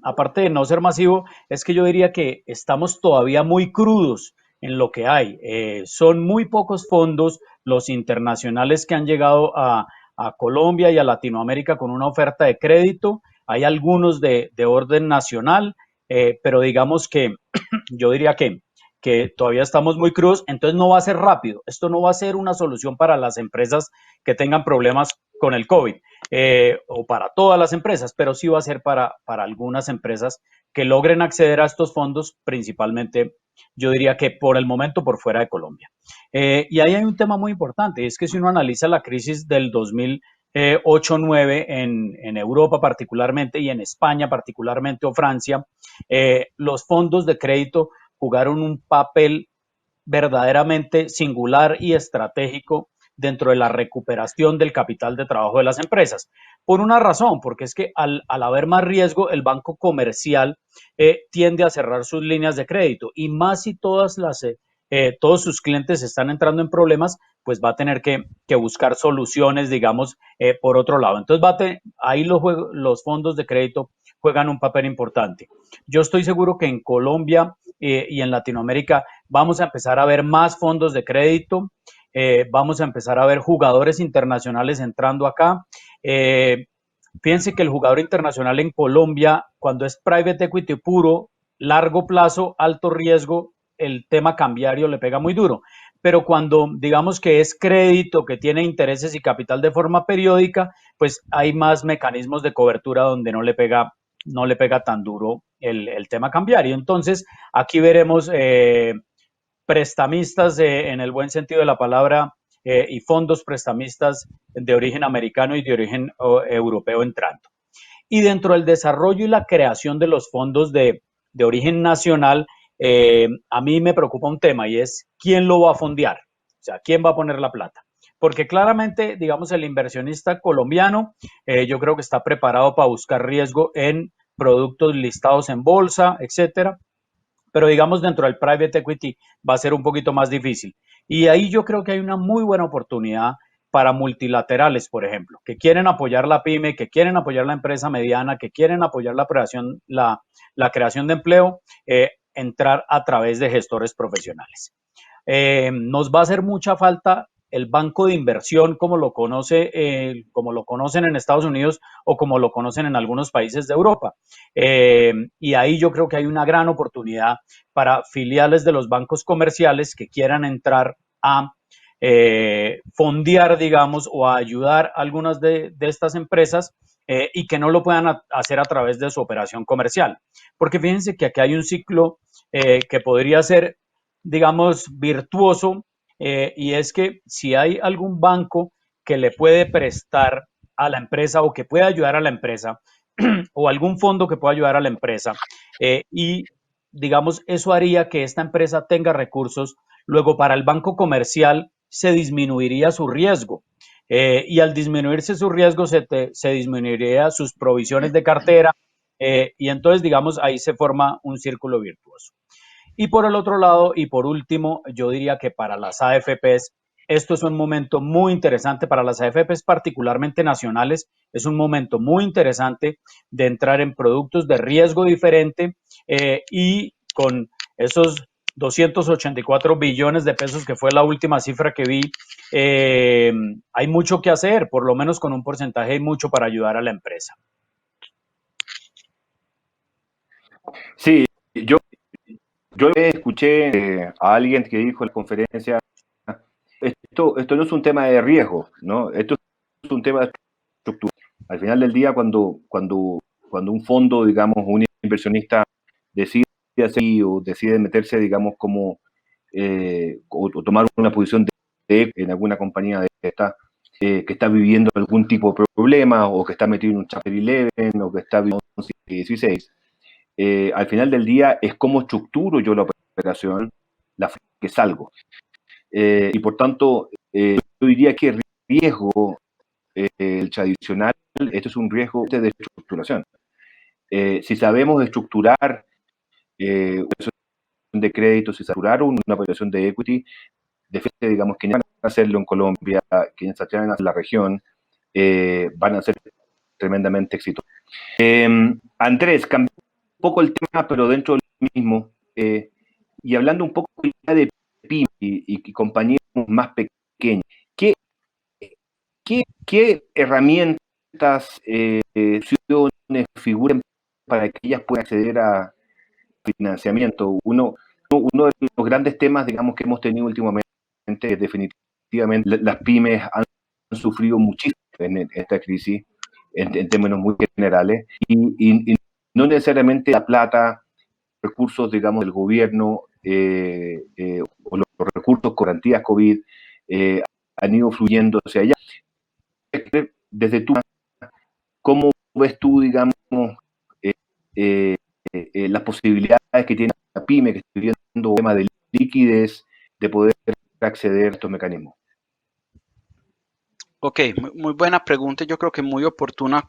aparte de no ser masivo, es que yo diría que estamos todavía muy crudos en lo que hay. Son muy pocos fondos los internacionales que han llegado a Colombia y a Latinoamérica con una oferta de crédito. Hay algunos de orden nacional, pero digamos que yo diría que todavía estamos muy crudos, entonces no va a ser rápido. Esto no va a ser una solución para las empresas que tengan problemas con el COVID o para todas las empresas, pero sí va a ser para algunas empresas que logren acceder a estos fondos, principalmente, yo diría que por el momento por fuera de Colombia. Y ahí hay un tema muy importante, es que si uno analiza la crisis del 2008-9 en Europa particularmente y en España particularmente o Francia, los fondos de crédito jugaron un papel verdaderamente singular y estratégico dentro de la recuperación del capital de trabajo de las empresas. Por una razón, porque es que al haber más riesgo, el banco comercial tiende a cerrar sus líneas de crédito y más si todos sus clientes están entrando en problemas, pues va a tener que buscar soluciones, digamos, por otro lado. Entonces, ahí los fondos de crédito juegan un papel importante. Yo estoy seguro que en Colombia y en Latinoamérica vamos a empezar a ver más fondos de crédito, vamos a empezar a ver jugadores internacionales entrando acá. Fíjense que el jugador internacional en Colombia, cuando es private equity puro, largo plazo, alto riesgo, el tema cambiario le pega muy duro. Pero cuando digamos que es crédito, que tiene intereses y capital de forma periódica, pues hay más mecanismos de cobertura donde no le pega tan duro el tema cambiario. Entonces, aquí veremos prestamistas en el buen sentido de la palabra y fondos prestamistas de origen americano y de origen europeo entrando. Y dentro del desarrollo y la creación de los fondos de origen nacional, a mí me preocupa un tema y es quién lo va a fondear, o sea, quién va a poner la plata. Porque claramente, digamos, el inversionista colombiano, yo creo que está preparado para buscar riesgo en productos listados en bolsa, etcétera. Pero digamos dentro del private equity va a ser un poquito más difícil. Y ahí yo creo que hay una muy buena oportunidad para multilaterales, por ejemplo, que quieren apoyar la pyme, que quieren apoyar la empresa mediana, que quieren apoyar la creación de empleo, entrar a través de gestores profesionales. Nos va a hacer mucha falta el banco de inversión como lo conocen en Estados Unidos o como lo conocen en algunos países de Europa. Y ahí yo creo que hay una gran oportunidad para filiales de los bancos comerciales que quieran entrar a fondear, digamos, o a ayudar a algunas de estas empresas y que no lo puedan hacer a través de su operación comercial. Porque fíjense que aquí hay un ciclo que podría ser, digamos, virtuoso, y es que si hay algún banco que le puede prestar a la empresa o que pueda ayudar a la empresa, o algún fondo que pueda ayudar a la empresa, y digamos, eso haría que esta empresa tenga recursos, luego para el banco comercial se disminuiría su riesgo. Y al disminuirse su riesgo se disminuiría sus provisiones de cartera, y entonces, digamos, ahí se forma un círculo virtuoso. Y por el otro lado, y por último, yo diría que para las AFPs, esto es un momento muy interesante para las AFPs, particularmente nacionales, es un momento muy interesante de entrar en productos de riesgo diferente, y con esos 284 billones de pesos, que fue la última cifra que vi, hay mucho que hacer, por lo menos con un porcentaje hay mucho para ayudar a la empresa. Sí, yo escuché a alguien que dijo en la conferencia, esto no es un tema de riesgo, ¿no? Esto es un tema de estructura. Al final del día, cuando un fondo, digamos, un inversionista decide hacer o decide meterse, digamos, como o tomar una posición en alguna compañía de esta, que está viviendo algún tipo de problema, o que está metido en un Chapter 11, o que está viviendo un 16, al final del día es cómo estructuro yo la operación, la que salgo. Y por tanto, yo diría que el riesgo, el tradicional, esto es un riesgo de estructuración. Si sabemos estructurar una operación de crédito, si estructurar una operación de equity, digamos, que van a hacerlo en Colombia, quienes se atreven a hacer la región, van a ser tremendamente exitosos. Andrés, cambié un poco el tema, pero dentro del mismo, y hablando un poco ya de PYME y compañías más pequeñas, ¿qué herramientas, situaciones figuran para que ellas puedan acceder a financiamiento? Uno de los grandes temas, digamos, que hemos tenido últimamente es definitivamente las pymes han sufrido muchísimo en esta crisis, en términos muy generales, y no necesariamente la plata, recursos, digamos, del gobierno, o los recursos con garantías COVID, han ido fluyendo hacia allá. Desde tú, ¿cómo ves tú, digamos, eh, eh, las posibilidades que tiene la pyme, que está viendo un tema de liquidez, de poder acceder a estos mecanismos? Ok, muy buena pregunta, yo creo que muy oportuna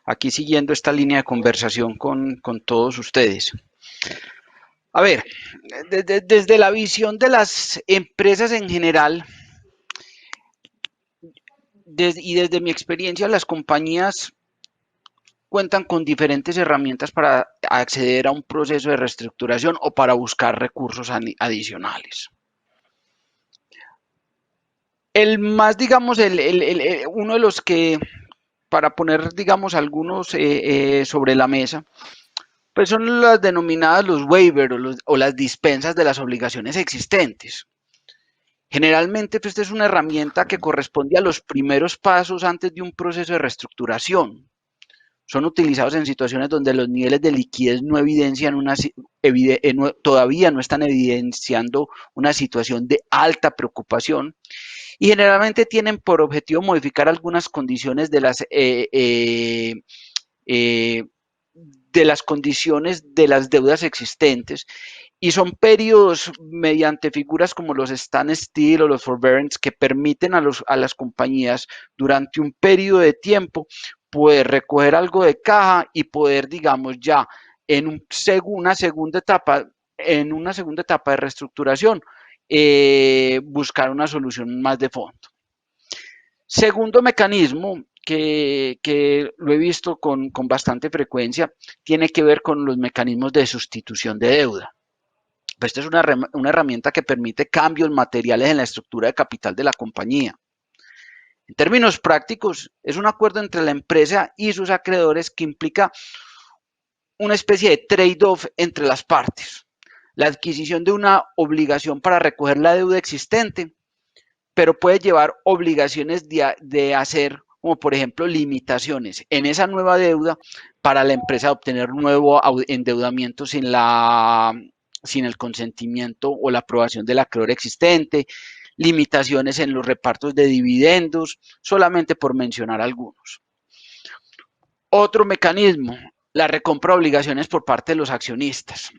aquí siguiendo esta línea de conversación con todos ustedes. A ver, desde la visión de las empresas en general, y desde mi experiencia, las compañías cuentan con diferentes herramientas para acceder a un proceso de reestructuración o para buscar recursos adicionales. El más, digamos, uno de los que, para poner, digamos, algunos sobre la mesa, pues son las denominadas los waivers o las dispensas de las obligaciones existentes. Generalmente, pues, esta es una herramienta que corresponde a los primeros pasos antes de un proceso de reestructuración. Son utilizados en situaciones donde los niveles de liquidez no evidencian todavía no están evidenciando una situación de alta preocupación, y generalmente tienen por objetivo modificar algunas condiciones de las condiciones de las deudas existentes, y son periodos mediante figuras como los standstill o los forbearance que permiten a las compañías durante un periodo de tiempo poder recoger algo de caja y poder, digamos, ya en una segunda etapa de reestructuración, buscar una solución más de fondo. Segundo mecanismo que lo he visto con bastante frecuencia tiene que ver con los mecanismos de sustitución de deuda. Esta es una herramienta que permite cambios materiales en la estructura de capital de la compañía. En términos prácticos, es un acuerdo entre la empresa y sus acreedores que implica una especie de trade-off entre las partes. La adquisición de una obligación para recoger la deuda existente, pero puede llevar obligaciones de hacer como por ejemplo limitaciones en esa nueva deuda para la empresa de obtener nuevo endeudamiento sin el consentimiento o la aprobación del acreedor existente, limitaciones en los repartos de dividendos, solamente por mencionar algunos. Otro mecanismo, la recompra de obligaciones por parte de los accionistas.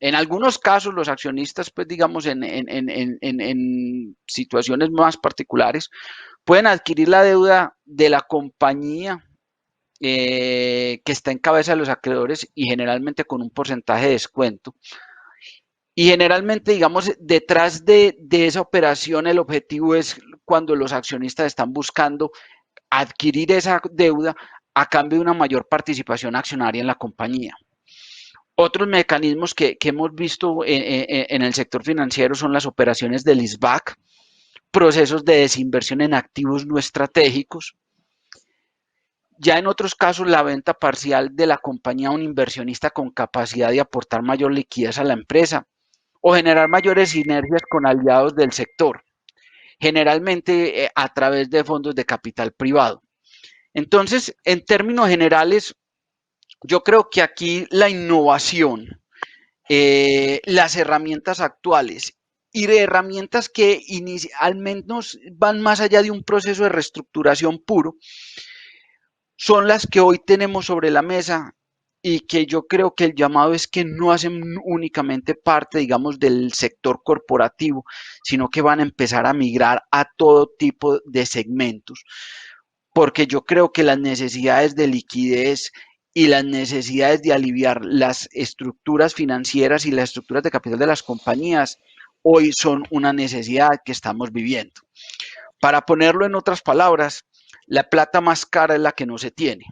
En algunos casos, los accionistas, pues digamos, en situaciones más particulares, pueden adquirir la deuda de la compañía que está en cabeza de los acreedores y generalmente con un porcentaje de descuento. Y generalmente, digamos, detrás de esa operación, el objetivo es cuando los accionistas están buscando adquirir esa deuda a cambio de una mayor participación accionaria en la compañía. Otros mecanismos que hemos visto en el sector financiero son las operaciones de leaseback, procesos de desinversión en activos no estratégicos. Ya en otros casos, la venta parcial de la compañía a un inversionista con capacidad de aportar mayor liquidez a la empresa o generar mayores sinergias con aliados del sector, generalmente a través de fondos de capital privado. Entonces, en términos generales, yo creo que aquí la innovación, las herramientas actuales y de herramientas que al menos van más allá de un proceso de reestructuración puro, son las que hoy tenemos sobre la mesa y que yo creo que el llamado es que no hacen únicamente parte, digamos, del sector corporativo, sino que van a empezar a migrar a todo tipo de segmentos, porque yo creo que las necesidades de liquidez y las necesidades de aliviar las estructuras financieras y las estructuras de capital de las compañías hoy son una necesidad que estamos viviendo. Para ponerlo en otras palabras, la plata más cara es la que no se tiene.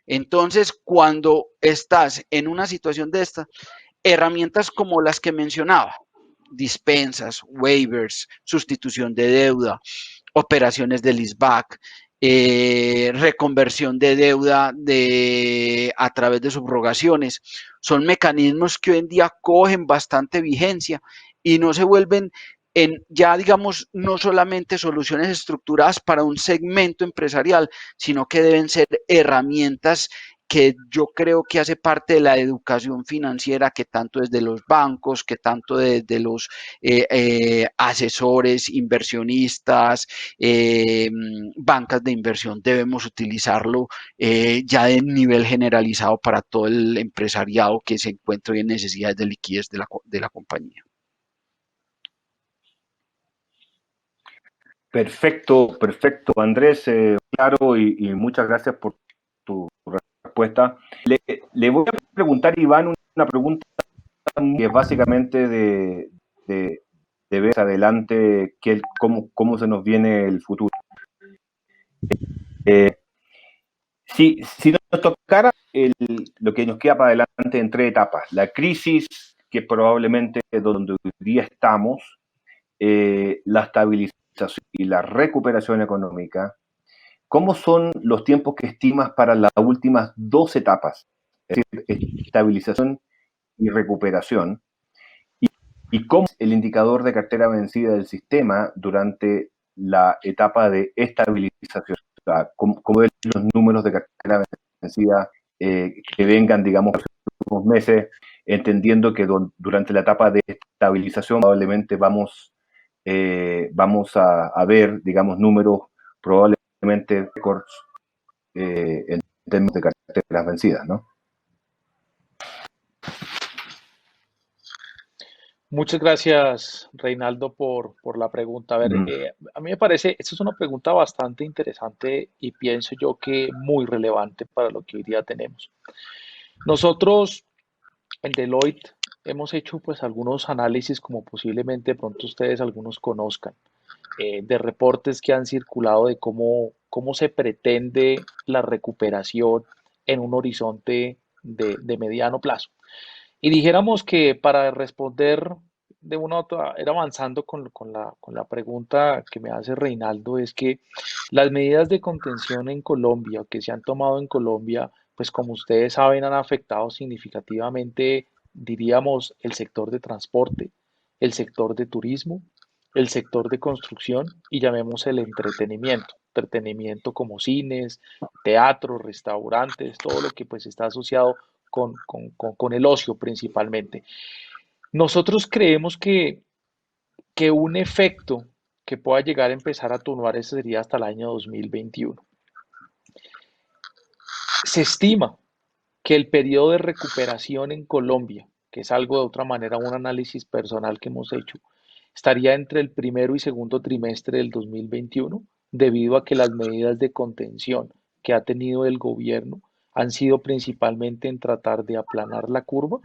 Entonces, cuando estás en una situación de esta, herramientas como las que mencionaba, dispensas, waivers, sustitución de deuda, operaciones de leaseback, reconversión de deuda a través de subrogaciones, son mecanismos que hoy en día cogen bastante vigencia y no se vuelven ya digamos no solamente soluciones estructuradas para un segmento empresarial, sino que deben ser herramientas que yo creo que hace parte de la educación financiera que tanto desde los bancos, que tanto desde los asesores, inversionistas, bancas de inversión debemos utilizarlo ya de nivel generalizado para todo el empresariado que se encuentra en necesidades de liquidez de la compañía. Perfecto, perfecto, Andrés, claro y muchas gracias por tu respuesta. Le voy a preguntar, Iván, una pregunta que es básicamente de ver adelante cómo se nos viene el futuro. Si nos tocara lo que nos queda para adelante en 3 etapas, la crisis, que probablemente es donde hoy día estamos, la estabilización y la recuperación económica, ¿cómo son los tiempos que estimas para las últimas 2 etapas? Es decir, estabilización y recuperación. ¿Y cómo es el indicador de cartera vencida del sistema durante la etapa de estabilización? O sea, ¿cómo ven los números de cartera vencida que vengan, digamos, en los próximos meses, entendiendo que durante la etapa de estabilización probablemente vamos a ver, digamos, números probablemente récords en términos de carteras vencidas, ¿no? Muchas gracias, Reinaldo, por la pregunta. A ver, a mí me parece, esta es una pregunta bastante interesante y pienso yo que muy relevante para lo que hoy día tenemos. Nosotros en Deloitte hemos hecho pues algunos análisis como posiblemente de pronto ustedes algunos conozcan, de reportes que han circulado de cómo se pretende la recuperación en un horizonte de mediano plazo. Y dijéramos que para responder de una u otra, ir avanzando con la pregunta que me hace Reinaldo, es que las medidas de contención en Colombia, que se han tomado en Colombia, pues como ustedes saben, han afectado significativamente, diríamos, el sector de transporte, el sector de turismo, el sector de construcción y llamemos el entretenimiento. entretenimiento como cines, teatros, restaurantes, todo lo que pues está asociado con el ocio principalmente. Nosotros creemos que un efecto que pueda llegar a empezar a atenuar eso sería hasta el año 2021. Se estima que el periodo de recuperación en Colombia, que es algo de otra manera, un análisis personal que hemos hecho, estaría entre el primero y segundo trimestre del 2021, debido a que las medidas de contención que ha tenido el gobierno han sido principalmente en tratar de aplanar la curva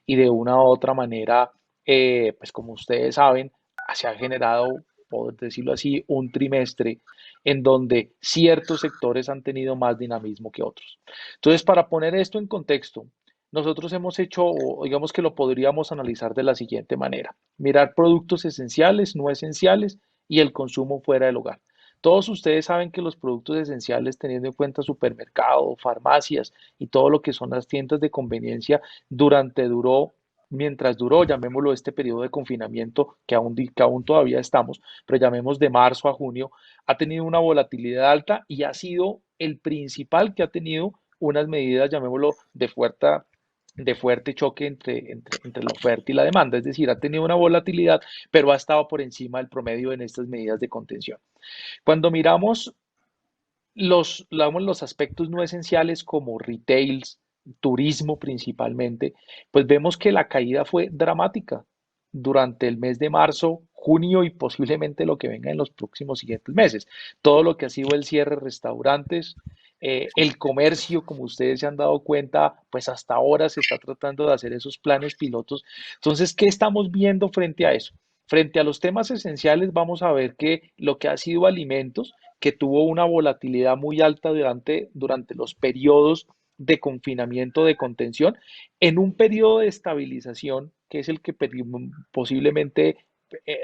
y de una u otra manera, pues como ustedes saben, se ha generado, por decirlo así, un trimestre en donde ciertos sectores han tenido más dinamismo que otros. Entonces, para poner esto en contexto, nosotros hemos hecho, o digamos que lo podríamos analizar de la siguiente manera: mirar productos esenciales, no esenciales y el consumo fuera del hogar. Todos ustedes saben que los productos esenciales, teniendo en cuenta supermercados, farmacias y todo lo que son las tiendas de conveniencia, mientras duró, llamémoslo este periodo de confinamiento, que aún todavía estamos, pero llamemos de marzo a junio, ha tenido una volatilidad alta y ha sido el principal que ha tenido unas medidas, llamémoslo, de fuerte choque entre la oferta y la demanda. Es decir, ha tenido una volatilidad, pero ha estado por encima del promedio en estas medidas de contención. Cuando miramos los aspectos no esenciales como retails, turismo principalmente, pues vemos que la caída fue dramática durante el mes de marzo, junio y posiblemente lo que venga en los próximos siguientes meses. Todo lo que ha sido el cierre de restaurantes, el comercio, como ustedes se han dado cuenta, pues hasta ahora se está tratando de hacer esos planes pilotos. Entonces, ¿qué estamos viendo frente a eso? Frente a los temas esenciales, vamos a ver que lo que ha sido alimentos, que tuvo una volatilidad muy alta durante los periodos de confinamiento, de contención, en un periodo de estabilización, que es el que posiblemente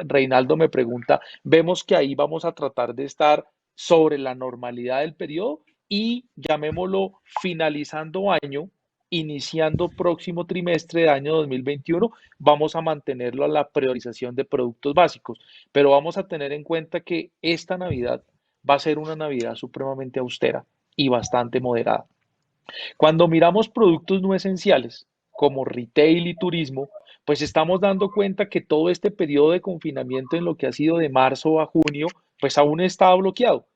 Reinaldo me pregunta, vemos que ahí vamos a tratar de estar sobre la normalidad del periodo y llamémoslo finalizando año, iniciando próximo trimestre de año 2021, vamos a mantenerlo a la priorización de productos básicos, pero vamos a tener en cuenta que esta Navidad va a ser una Navidad supremamente austera y bastante moderada. Cuando miramos productos no esenciales, como retail y turismo, pues estamos dando cuenta que todo este periodo de confinamiento en lo que ha sido de marzo a junio, pues aún está bloqueado.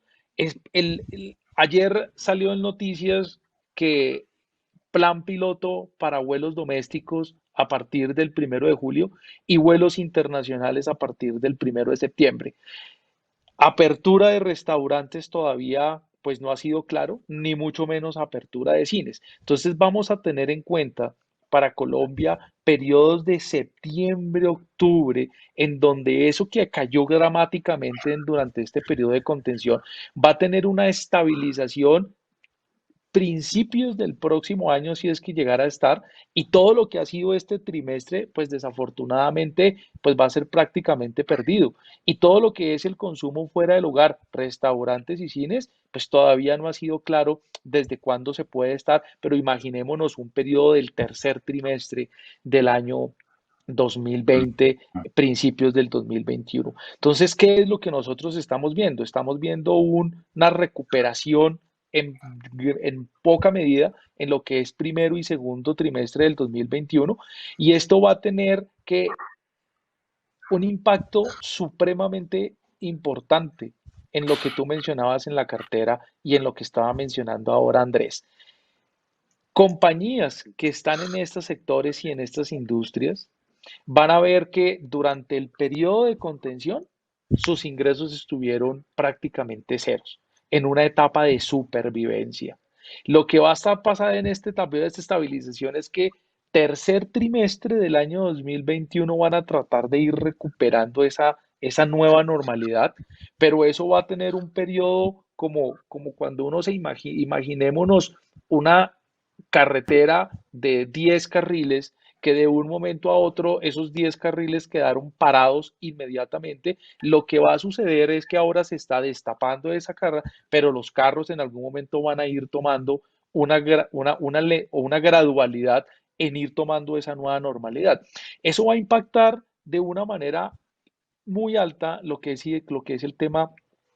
Ayer salió en noticias que plan piloto para vuelos domésticos a partir del 1 de julio y vuelos internacionales a partir del 1 de septiembre. Apertura de restaurantes todavía pues no ha sido claro, ni mucho menos apertura de cines. Entonces vamos a tener en cuenta para Colombia periodos de septiembre, octubre, en donde eso que cayó dramáticamente durante este periodo de contención va a tener una estabilización principios del próximo año, si es que llegara a estar, y todo lo que ha sido este trimestre, pues desafortunadamente, pues va a ser prácticamente perdido. Y todo lo que es el consumo fuera del hogar, restaurantes y cines, pues todavía no ha sido claro desde cuándo se puede estar, pero imaginémonos un periodo del tercer trimestre del año 2020, principios del 2021. Entonces, ¿qué es lo que nosotros estamos viendo? Estamos viendo una recuperación en, en poca medida en lo que es primero y segundo trimestre del 2021 y esto va a tener un impacto supremamente importante en lo que tú mencionabas en la cartera y en lo que estaba mencionando ahora Andrés. Compañías que están en estos sectores y en estas industrias van a ver que durante el periodo de contención sus ingresos estuvieron prácticamente ceros, en una etapa de supervivencia. Lo que va a estar pasando en este etapa de estabilización es que tercer trimestre del año 2021 van a tratar de ir recuperando esa nueva normalidad, pero eso va a tener un periodo como cuando uno imaginémonos una carretera de 10 carriles que de un momento a otro esos 10 carriles quedaron parados inmediatamente. Lo que va a suceder es que ahora se está destapando esa carga, pero los carros en algún momento van a ir tomando una gradualidad en ir tomando esa nueva normalidad. Eso va a impactar de una manera muy alta lo que es el tema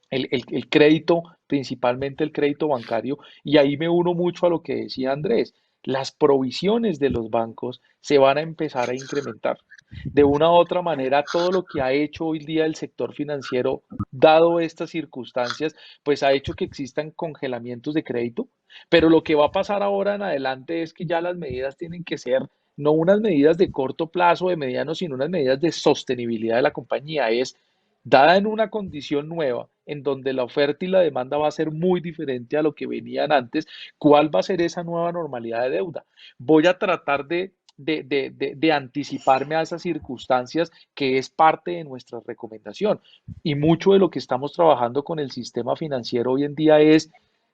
el crédito, principalmente el crédito bancario, y ahí me uno mucho a lo que decía Andrés. Las provisiones de los bancos se van a empezar a incrementar. De una u otra manera, todo lo que ha hecho hoy día el sector financiero, dado estas circunstancias, pues ha hecho que existan congelamientos de crédito, pero lo que va a pasar ahora en adelante es que ya las medidas tienen que ser no unas medidas de corto plazo, de mediano, sino unas medidas de sostenibilidad de la compañía. Es dada en una condición nueva, en donde la oferta y la demanda va a ser muy diferente a lo que venían antes, ¿cuál va a ser esa nueva normalidad de deuda? Voy a tratar de anticiparme a esas circunstancias que es parte de nuestra recomendación. Y mucho de lo que estamos trabajando con el sistema financiero hoy en día es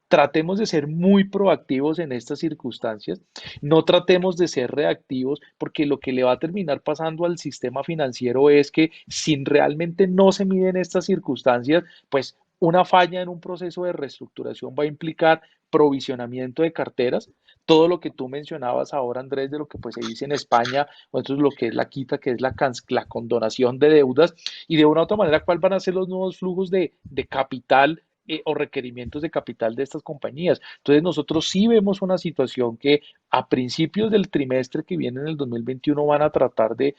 tratemos de ser muy proactivos en estas circunstancias, no tratemos de ser reactivos, porque lo que le va a terminar pasando al sistema financiero es que si realmente no se miden estas circunstancias, pues una falla en un proceso de reestructuración va a implicar provisionamiento de carteras, todo lo que tú mencionabas ahora, Andrés, de lo que pues se dice en España, o entonces lo que es la quita, que es la condonación de deudas, y de una u otra manera, ¿cuáles van a ser los nuevos flujos de capital o requerimientos de capital de estas compañías? Entonces nosotros sí vemos una situación que a principios del trimestre que viene en el 2021 van a tratar de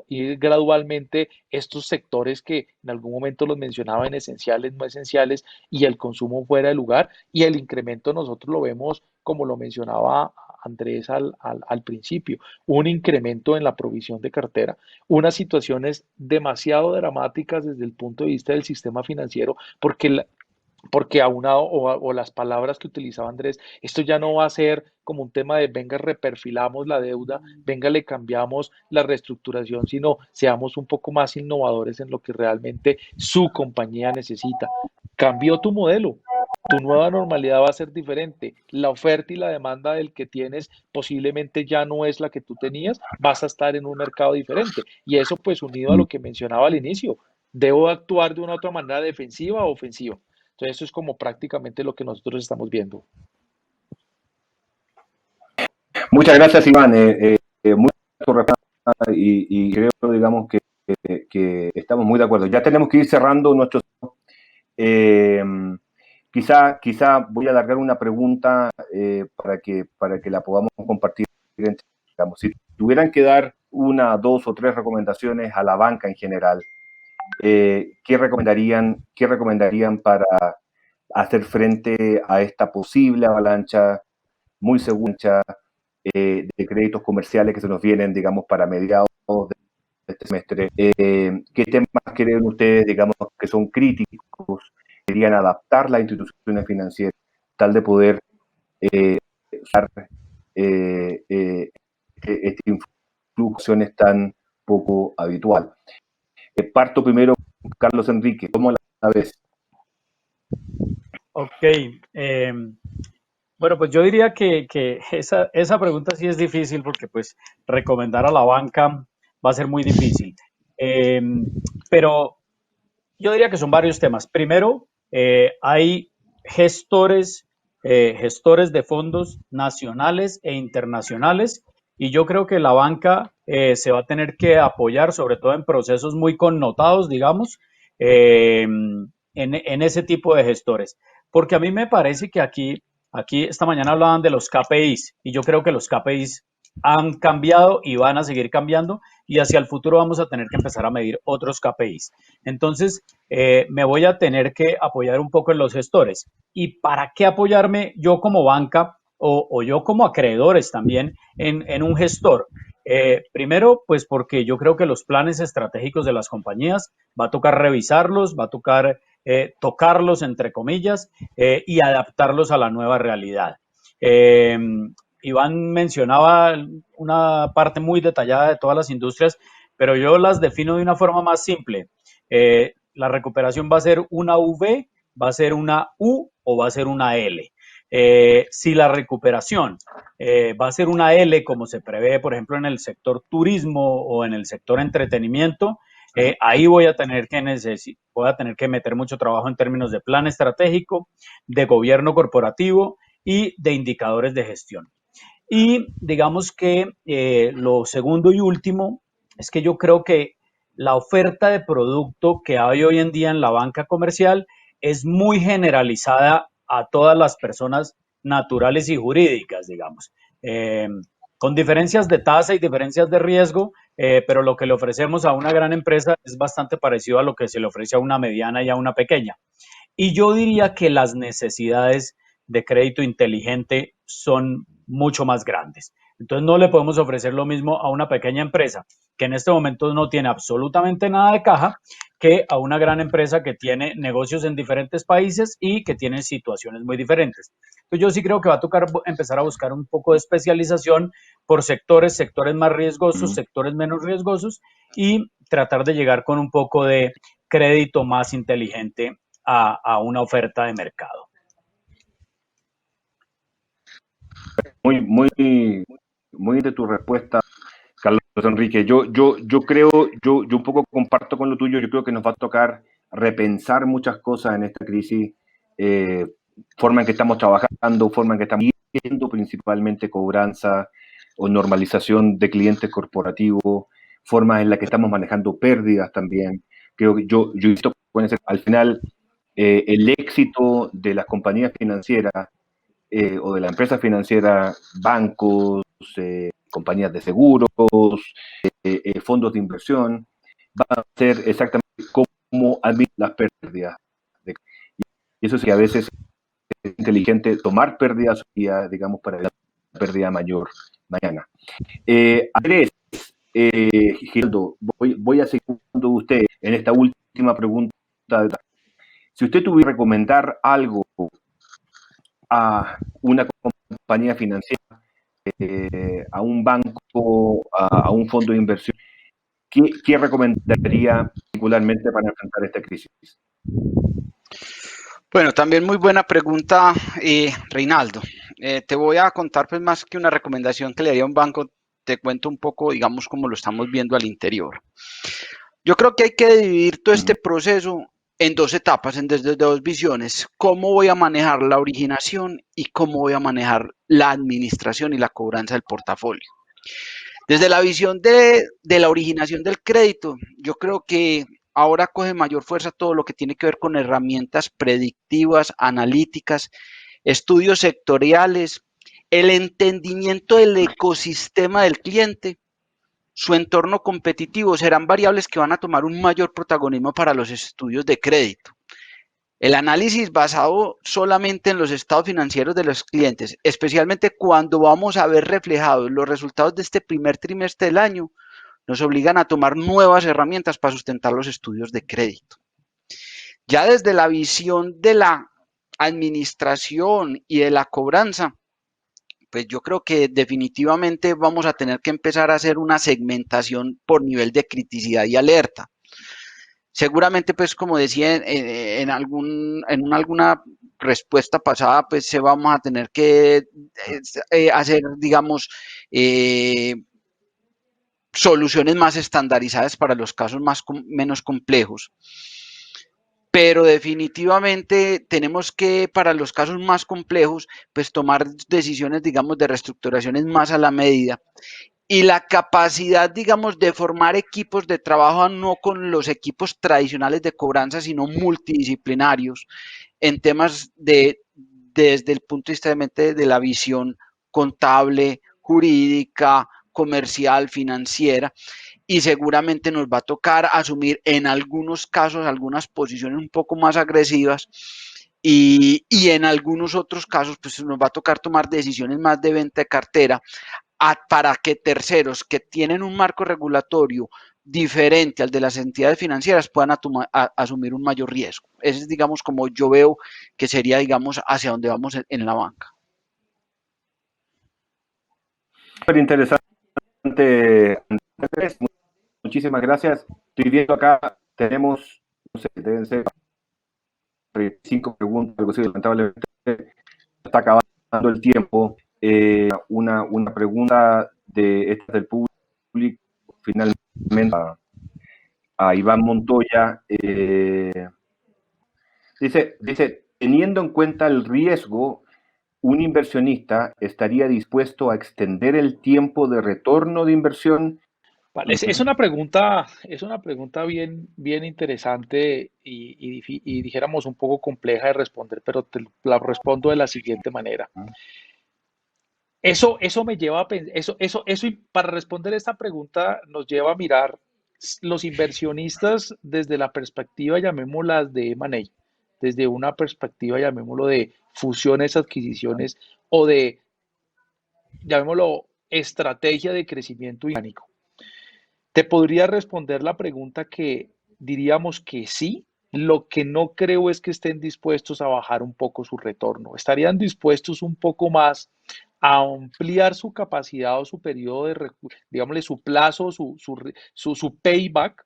ir gradualmente estos sectores que en algún momento los mencionaba en esenciales, no esenciales y el consumo fuera de lugar, y el incremento nosotros lo vemos como lo mencionaba Andrés al principio, un incremento en la provisión de cartera, unas situaciones demasiado dramáticas desde el punto de vista del sistema financiero, porque aunado o las palabras que utilizaba Andrés, esto ya no va a ser como un tema de venga, reperfilamos la deuda, venga, le cambiamos la reestructuración, sino seamos un poco más innovadores en lo que realmente su compañía necesita. Cambió tu modelo. Tu nueva normalidad va a ser diferente. La oferta y la demanda del que tienes posiblemente ya no es la que tú tenías. Vas a estar en un mercado diferente. Y eso pues unido a lo que mencionaba al inicio. ¿Debo actuar de una u otra manera defensiva o ofensiva? Entonces, eso es como prácticamente lo que nosotros estamos viendo. Muchas gracias, Iván. Muy y creo, digamos, que estamos muy de acuerdo. Ya tenemos que ir cerrando nuestro... Quizá voy a alargar una pregunta para que la podamos compartir. Digamos, si tuvieran que dar una, dos o tres recomendaciones a la banca en general, ¿qué recomendarían para hacer frente a esta posible avalancha muy segura de créditos comerciales que se nos vienen, digamos, para mediados de este semestre? ¿Qué temas creen ustedes, digamos, que son críticos, querían adaptar las instituciones financieras tal de poder usar esta influxión tan poco habitual? Parto primero con Carlos Enrique. ¿Cómo la ves? Ok. Bueno, pues yo diría que esa pregunta sí es difícil porque pues recomendar a la banca va a ser muy difícil. Pero yo diría que son varios temas. Primero, hay gestores, gestores de fondos nacionales e internacionales, y yo creo que la banca se va a tener que apoyar, sobre todo en procesos muy connotados, digamos, en ese tipo de gestores. Porque a mí me parece que aquí esta mañana hablaban de los KPIs, y yo creo que los KPIs han cambiado y van a seguir cambiando, y hacia el futuro vamos a tener que empezar a medir otros KPIs. Entonces, me voy a tener que apoyar un poco en los gestores. ¿Y para qué apoyarme yo como banca o yo como acreedores también en un gestor? Primero, pues porque yo creo que los planes estratégicos de las compañías va a tocar revisarlos, va a tocar tocarlos, entre comillas, y adaptarlos a la nueva realidad. Iván mencionaba una parte muy detallada de todas las industrias, pero yo las defino de una forma más simple. La recuperación va a ser una V, va a ser una U o va a ser una L. Si la recuperación va a ser una L, como se prevé, por ejemplo, en el sector turismo o en el sector entretenimiento, ahí voy a tener que meter mucho trabajo en términos de plan estratégico, de gobierno corporativo y de indicadores de gestión. Y digamos que lo segundo y último es que yo creo que la oferta de producto que hay hoy en día en la banca comercial es muy generalizada a todas las personas naturales y jurídicas, digamos, con diferencias de tasa y diferencias de riesgo, pero lo que le ofrecemos a una gran empresa es bastante parecido a lo que se le ofrece a una mediana y a una pequeña. Y yo diría que las necesidades de crédito inteligente son mucho más grandes. Entonces no le podemos ofrecer lo mismo a una pequeña empresa que en este momento no tiene absolutamente nada de caja que a una gran empresa que tiene negocios en diferentes países y que tiene situaciones muy diferentes. Entonces yo sí creo que va a tocar empezar a buscar un poco de especialización por sectores, sectores más riesgosos, sectores menos riesgosos y tratar de llegar con un poco de crédito más inteligente a una oferta de mercado. Muy de tu respuesta, Carlos Enrique. Yo creo, yo un poco comparto con lo tuyo. Yo creo que nos va a tocar repensar muchas cosas en esta crisis, forma en que estamos trabajando, forma en que estamos viendo principalmente cobranza o normalización de clientes corporativos, formas en las que estamos manejando pérdidas también. Creo que yo he visto al final el éxito de las compañías financieras o de la empresa financiera, bancos, compañías de seguros, fondos de inversión, va a ser exactamente cómo administrar las pérdidas. Y eso sí, a veces es inteligente tomar pérdidas, digamos, para la pérdida mayor mañana. Andrés, Gildo, voy a seguir con usted en esta última pregunta. Si usted tuviera que recomendar algo a una compañía financiera, a un banco, a un fondo de inversión, ¿qué recomendaría particularmente para enfrentar esta crisis? Bueno, también muy buena pregunta, Reinaldo. Te voy a contar pues más que una recomendación que le haría a un banco, te cuento un poco, digamos, cómo lo estamos viendo al interior. Yo creo que hay que dividir todo este proceso en dos etapas, desde dos visiones. ¿Cómo voy a manejar la originación y cómo voy a manejar la administración y la cobranza del portafolio? Desde la visión de la originación del crédito, yo creo que ahora coge mayor fuerza todo lo que tiene que ver con herramientas predictivas, analíticas, estudios sectoriales, el entendimiento del ecosistema del cliente, su entorno competitivo, serán variables que van a tomar un mayor protagonismo para los estudios de crédito. El análisis basado solamente en los estados financieros de los clientes, especialmente cuando vamos a ver reflejados los resultados de este primer trimestre del año, nos obligan a tomar nuevas herramientas para sustentar los estudios de crédito. Ya desde la visión de la administración y de la cobranza, pues yo creo que definitivamente vamos a tener que empezar a hacer una segmentación por nivel de criticidad y alerta. Seguramente, pues como decía en alguna respuesta pasada, pues se vamos a tener que hacer, digamos, soluciones más estandarizadas para los casos menos complejos. Pero definitivamente tenemos que, para los casos más complejos, pues tomar decisiones, digamos, de reestructuraciones más a la medida. Y la capacidad, digamos, de formar equipos de trabajo no con los equipos tradicionales de cobranza, sino multidisciplinarios en temas desde el punto de vista de la visión contable, jurídica, comercial, financiera, y seguramente nos va a tocar asumir en algunos casos algunas posiciones un poco más agresivas y en algunos otros casos pues nos va a tocar tomar decisiones más de venta de cartera para que terceros que tienen un marco regulatorio diferente al de las entidades financieras puedan asumir un mayor riesgo. Ese es, digamos, como yo veo que sería, digamos, hacia donde vamos en la banca. Súper interesante, Andrés. Muchísimas gracias. Estoy viendo acá, tenemos, no sé, deben ser 5 preguntas, algo así, lamentablemente está acabando el tiempo. Una pregunta del público, finalmente, a Iván Montoya. Dice, teniendo en cuenta el riesgo, ¿un inversionista estaría dispuesto a extender el tiempo de retorno de inversión Vale, es una pregunta bien interesante y dijéramos un poco compleja de responder, pero te la respondo de la siguiente manera. Eso me lleva a pensar, para responder esta pregunta nos lleva a mirar los inversionistas desde la perspectiva, llamémosla de M&A, desde una perspectiva, llamémoslo de fusiones, adquisiciones o de, llamémoslo, estrategia de crecimiento orgánico. Te podría responder la pregunta que diríamos que sí. Lo que no creo es que estén dispuestos a bajar un poco su retorno. Estarían dispuestos un poco más a ampliar su capacidad o su periodo de, digámosle, su plazo, su payback,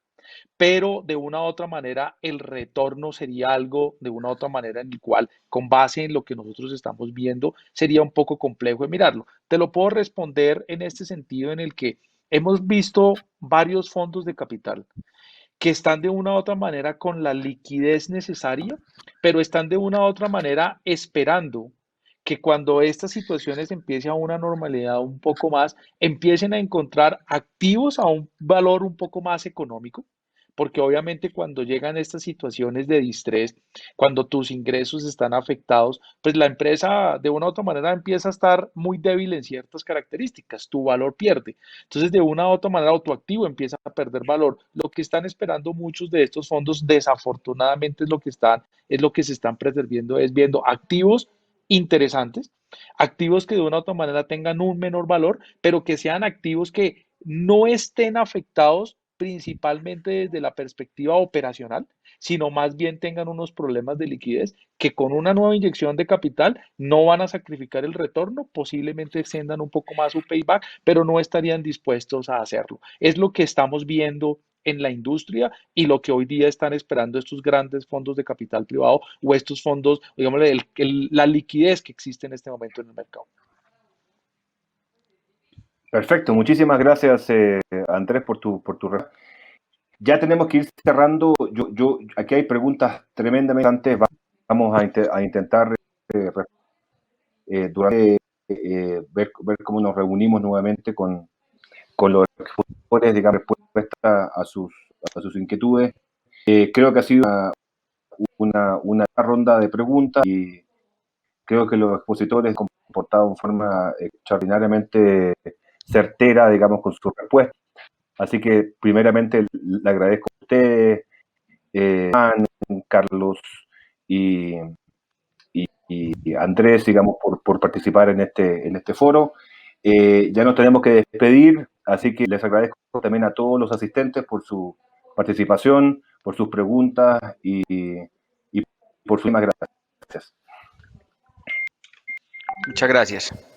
pero de una u otra manera el retorno sería algo de una u otra manera en el cual, con base en lo que nosotros estamos viendo, sería un poco complejo de mirarlo. Te lo puedo responder en este sentido en el que hemos visto varios fondos de capital que están de una u otra manera con la liquidez necesaria, pero están de una u otra manera esperando que cuando estas situaciones empiecen a una normalidad un poco más, empiecen a encontrar activos a un valor un poco más económico, porque obviamente cuando llegan estas situaciones de distrés, cuando tus ingresos están afectados, pues la empresa de una u otra manera empieza a estar muy débil en ciertas características, tu valor pierde. Entonces, de una u otra manera, tu activo empieza a perder valor. Lo que están esperando muchos de estos fondos, desafortunadamente, es lo que se están preservando, es viendo activos interesantes, activos que de una u otra manera tengan un menor valor, pero que sean activos que no estén afectados principalmente desde la perspectiva operacional, sino más bien tengan unos problemas de liquidez que con una nueva inyección de capital no van a sacrificar el retorno, posiblemente extiendan un poco más su payback, pero no estarían dispuestos a hacerlo. Es lo que estamos viendo en la industria y lo que hoy día están esperando estos grandes fondos de capital privado o estos fondos, digamos, la liquidez que existe en este momento en el mercado. Perfecto, muchísimas gracias Andrés por tu Ya tenemos que ir cerrando. Aquí hay preguntas tremendamente interesantes. Vamos a intentar ver cómo nos reunimos nuevamente con los expositores, digamos, respuesta a sus inquietudes. Creo que ha sido una ronda de preguntas y creo que los expositores se han comportado de forma extraordinariamente certera, digamos, con sus respuestas. Así que, primeramente, le agradezco a ustedes, Juan, Carlos y Andrés, digamos, por participar en este foro. Ya nos tenemos que despedir, así que les agradezco también a todos los asistentes por su participación, por sus preguntas y por sus gracias. Muchas gracias.